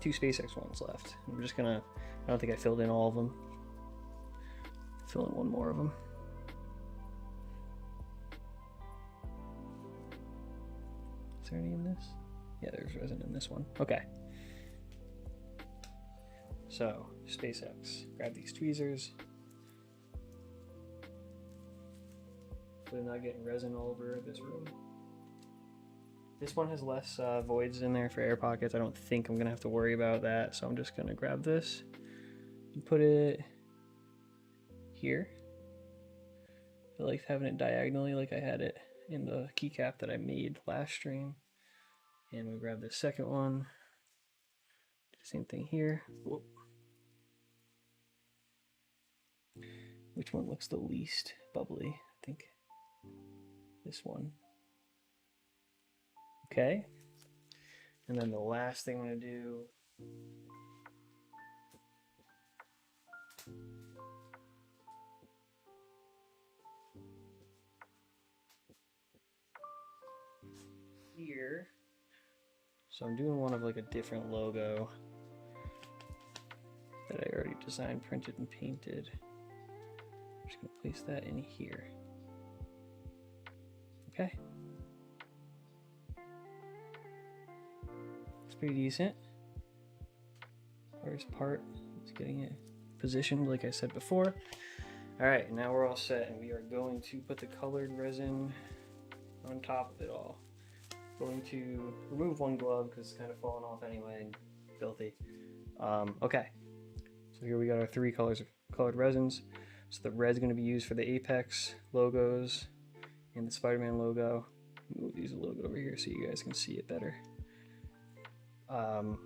Speaker 1: 2 SpaceX ones left. I'm just gonna, I don't think I filled in all of them. Fill in one more of them. Is there any in this? Yeah, there's resin in this one. Okay. So, SpaceX, grab these tweezers. So they're not getting resin all over this room. This one has less voids in there for air pockets. I don't think I'm gonna have to worry about that. So I'm just gonna grab this and put it here. I like having it diagonally like I had it in the keycap that I made last stream. And we grab the second one. Same thing here. Whoop. Which one looks the least bubbly? I think this one. Okay. And then the last thing I'm going to do here. So I'm doing one of like a different logo that I already designed, printed, and painted. I'm just going to place that in here. Okay. It's pretty decent. First part is getting it positioned like I said before. All right, now we're all set, and we are going to put the colored resin on top of it all. Going to remove one glove because it's kind of falling off anyway and filthy. Okay, so here we got our 3 colors of colored resins. So the red's going to be used for the Apex logos and the Spider-Man logo. Move these a little bit over here so you guys can see it better. And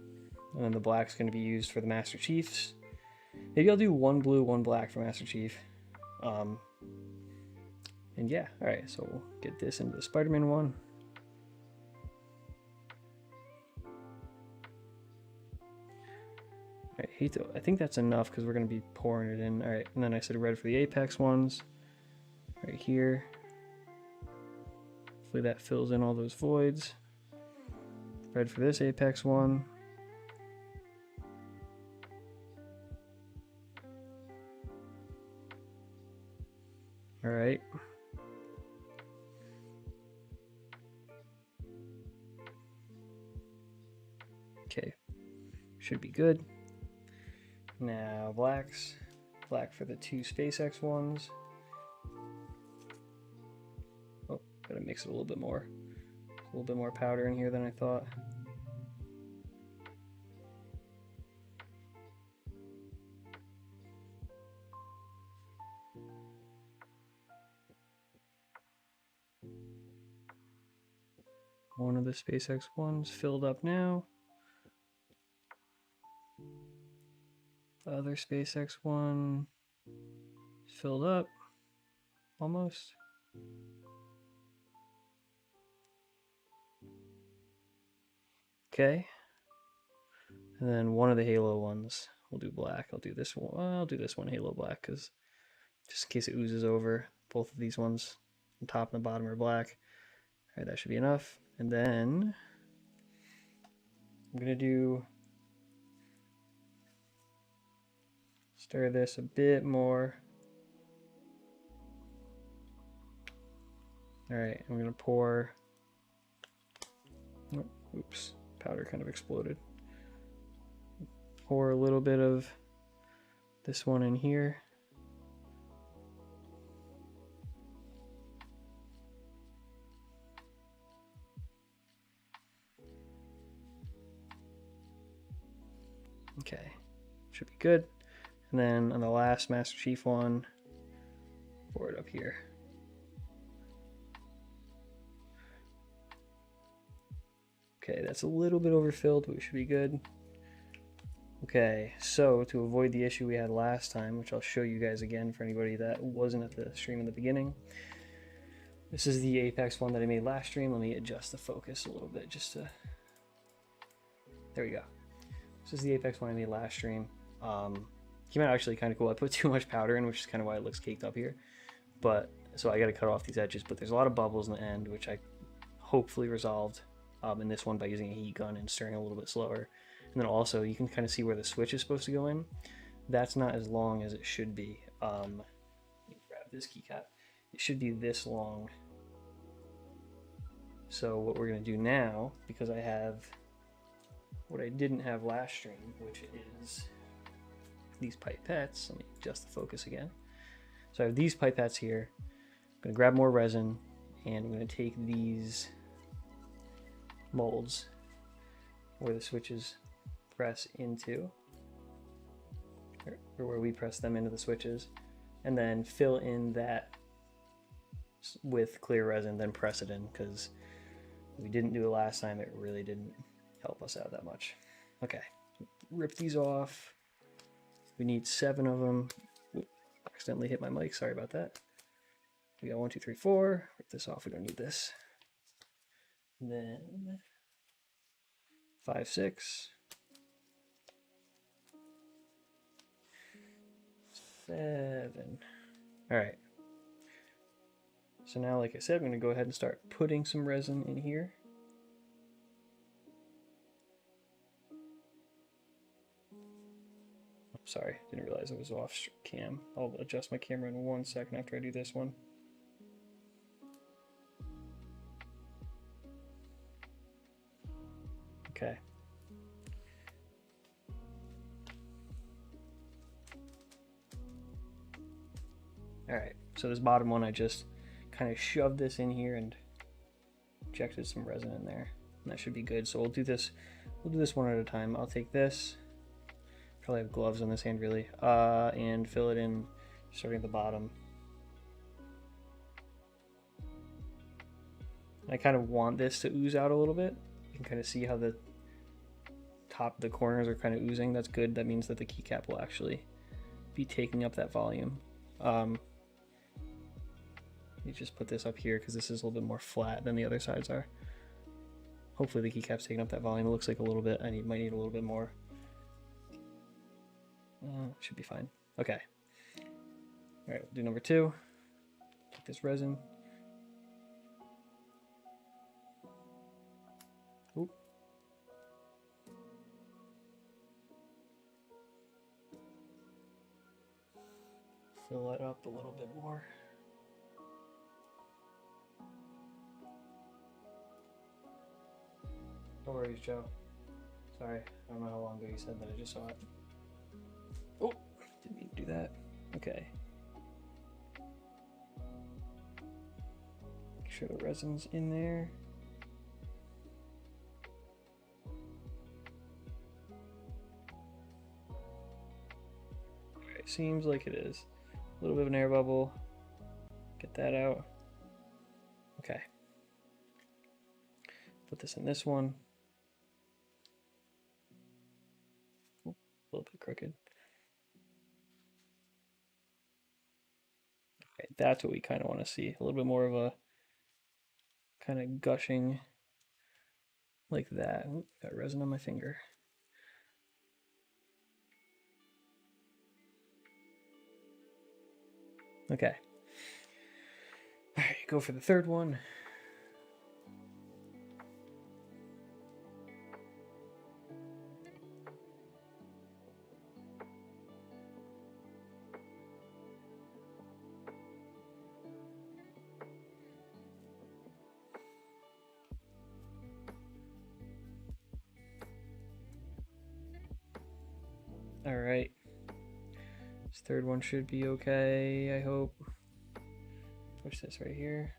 Speaker 1: then the black's going to be used for the Master Chiefs. Maybe I'll do 1 blue, 1 black for Master Chief. And yeah, all right, so we'll get this into the Spider-Man one. I think that's enough because we're going to be pouring it in. All right, and then I said red for the Apex ones right here. Hopefully that fills in all those voids. Red for this Apex one. All right. Okay, should be good. Now blacks. Black for the 2 SpaceX ones. Oh, gotta mix it a little bit more. A little bit more powder in here than I thought. One of the SpaceX ones filled up now. The other SpaceX one is filled up, almost. Okay. And then one of the Halo ones, we'll do black. I'll do this one. Well, I'll do this one Halo black because just in case it oozes over. Both of these ones, the top and the bottom, are black. All right, that should be enough. And then I'm gonna do. Stir this a bit more. All right, I'm gonna pour. Oh, oops, powder kind of exploded. Pour a little bit of this one in here. Okay, should be good. And then on the last Master Chief one, pour it up here. Okay, that's a little bit overfilled, but we should be good. Okay, so to avoid the issue we had last time, which I'll show you guys again for anybody that wasn't at the stream in the beginning. This is the Apex one that I made last stream. Let me adjust the focus a little bit just to... There we go. This is the Apex one I made last stream. Came out actually kind of cool. I put too much powder in, which is kind of why it looks caked up here. But, so I got to cut off these edges, but there's a lot of bubbles in the end, which I hopefully resolved in this one by using a heat gun and stirring a little bit slower. And then also you can kind of see where the switch is supposed to go in. That's not as long as it should be. Let me grab this keycap. It should be this long. So what we're going to do now, because I have what I didn't have last stream, which is these pipettes. Let me adjust the focus again. So I have these pipettes here. I'm going to grab more resin, and I'm going to take these molds where the switches press into, or where we press them into the switches, and then fill in that with clear resin, then press it in, because we didn't do it last time. It really didn't help us out that much. Okay, rip these off. We need 7 of them. Oop, accidentally hit my mic, sorry about that. We got 1, 2, 3, 4. Rip this off, we don't need this. And then 5, 6. 7. All right. So now, like I said, I'm going to go ahead and start putting some resin in here. I'm sorry, didn't realize it was off cam. I'll adjust my camera in 1 second after I do this one. Okay. All right, so this bottom one, I just kind of shoved this in here and injected some resin in there, and that should be good. So we'll do this one at a time. I'll take this, probably have gloves on this hand really, and fill it in starting at the bottom. I kind of want this to ooze out a little bit. You can kind of see how the corners are kind of oozing. That's good. That means that the keycap will actually be taking up that volume. You just put this up here because this is a little bit more flat than the other sides are. Hopefully the keycap's taking up that volume. It looks like a little bit. I might need a little bit more. Should be fine. Okay. All right, we'll do number 2. Take this resin. Oop. Fill it up a little bit more. No worries, Joe. Sorry, I don't know how long ago you said that. I just saw it. Oh, didn't mean to do that. Okay. Make sure the resin's in there. Okay, seems like it is. A little bit of an air bubble. Get that out. Okay. Put this in this one. Ooh, a little bit crooked. Okay, that's what we kind of want to see. A little bit more of a kind of gushing like that. Ooh, got resin on my finger. Okay. All right, go for the third one. All right. This third one should be okay, I hope. Push this right here.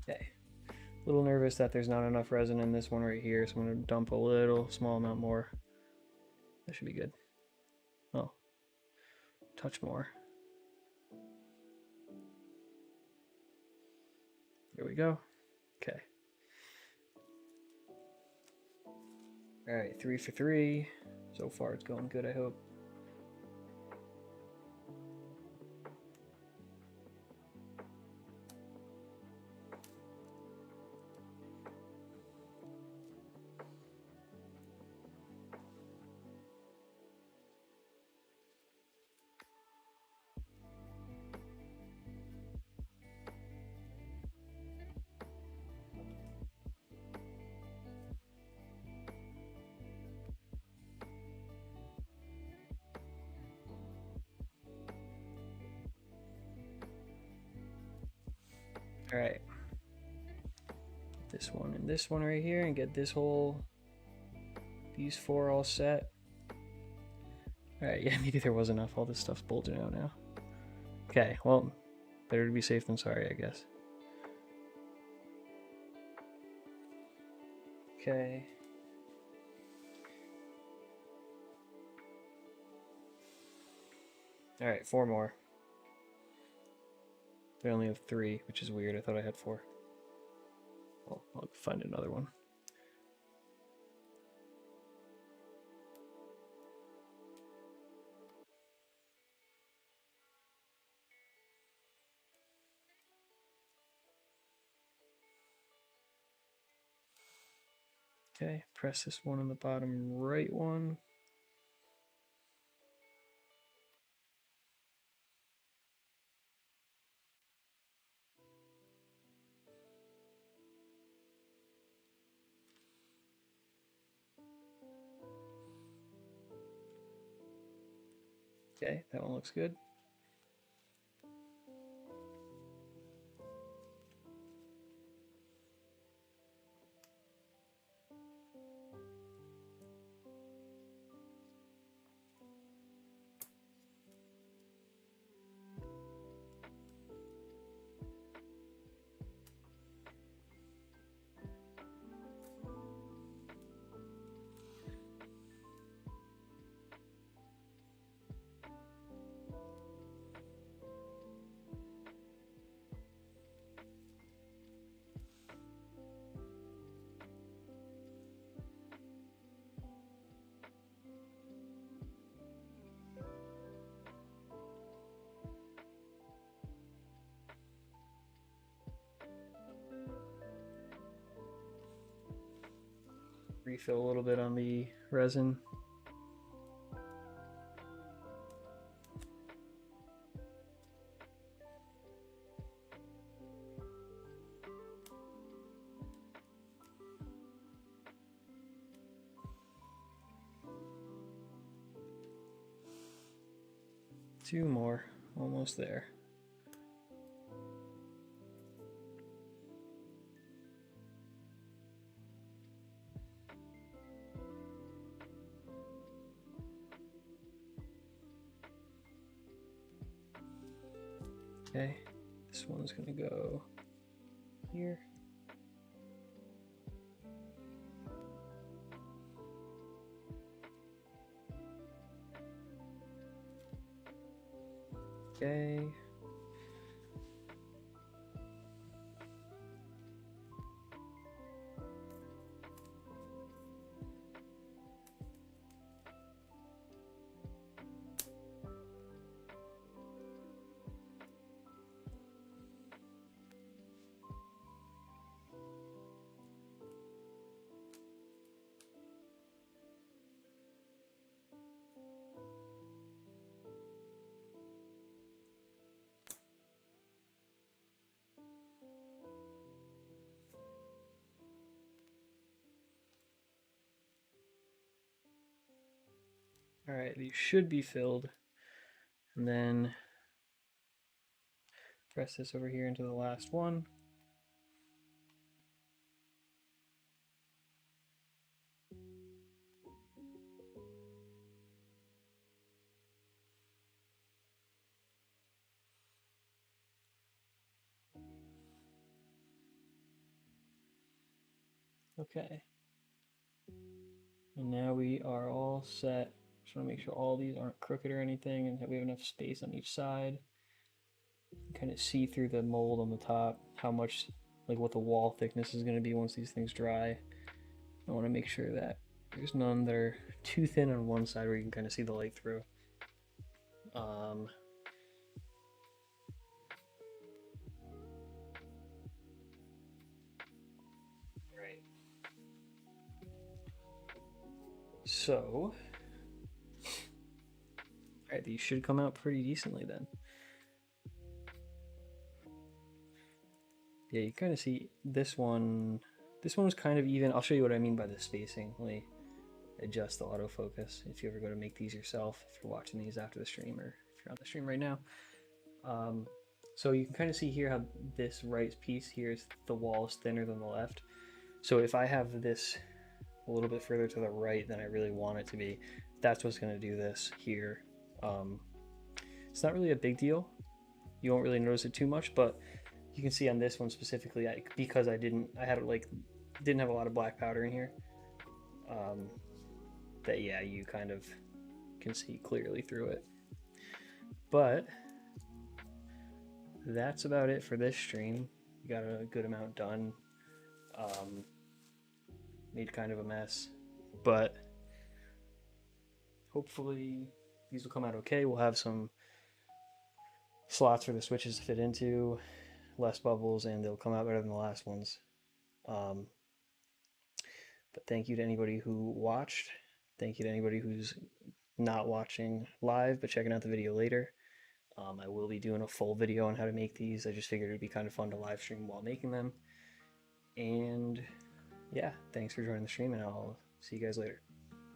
Speaker 1: Okay. A little nervous that there's not enough resin in this one right here, so I'm going to dump a little small amount more. That should be good. Oh, touch more. There we go. Okay. All right, 3 for 3. So far it's going good, I hope. All right. This one and this one right here and get these 4 all set. All right, yeah, maybe there was enough. All this stuff's bulging out now. Okay, well, better to be safe than sorry, I guess. Okay. All right, 4 more. I only have 3, which is weird. I thought I had 4. Well, I'll find another one. Okay, press this one on the bottom right one. Okay, that one looks good. Refill a little bit on the resin. Two more, almost there. Okay, this one's gonna go here. Okay. All right, these should be filled. And then press this over here into the last one. Okay. And now we are all set as Just want to make sure all these aren't crooked or anything and that we have enough space on each side. Kind of see through the mold on the top how much, like what the wall thickness is going to be once these things dry. I want to make sure that there's none that are too thin on one side where you can kind of see the light through. Right. So, alright, these should come out pretty decently then. Yeah, you kind of see this one. This one was kind of even. I'll show you what I mean by the spacing. Let me adjust the autofocus if you ever go to make these yourself, if you're watching these after the stream or if you're on the stream right now. So you can kind of see here how this right piece here is, the wall is thinner than the left. So if I have this a little bit further to the right than I really want it to be, that's what's going to do this here. It's not really a big deal. You won't really notice it too much, but you can see on this one specifically, because I didn't have a lot of black powder in here, that yeah, you kind of can see clearly through it. But that's about it for this stream. We got a good amount done. Made kind of a mess, but hopefully these will come out okay. We'll have some slots for the switches to fit into, less bubbles, and they'll come out better than the last ones. But thank you to anybody who watched. Thank you to anybody who's not watching live but checking out the video later. I will be doing a full video on how to make these. I just figured it'd be kind of fun to live stream while making them. And yeah, thanks for joining the stream, and I'll see you guys later.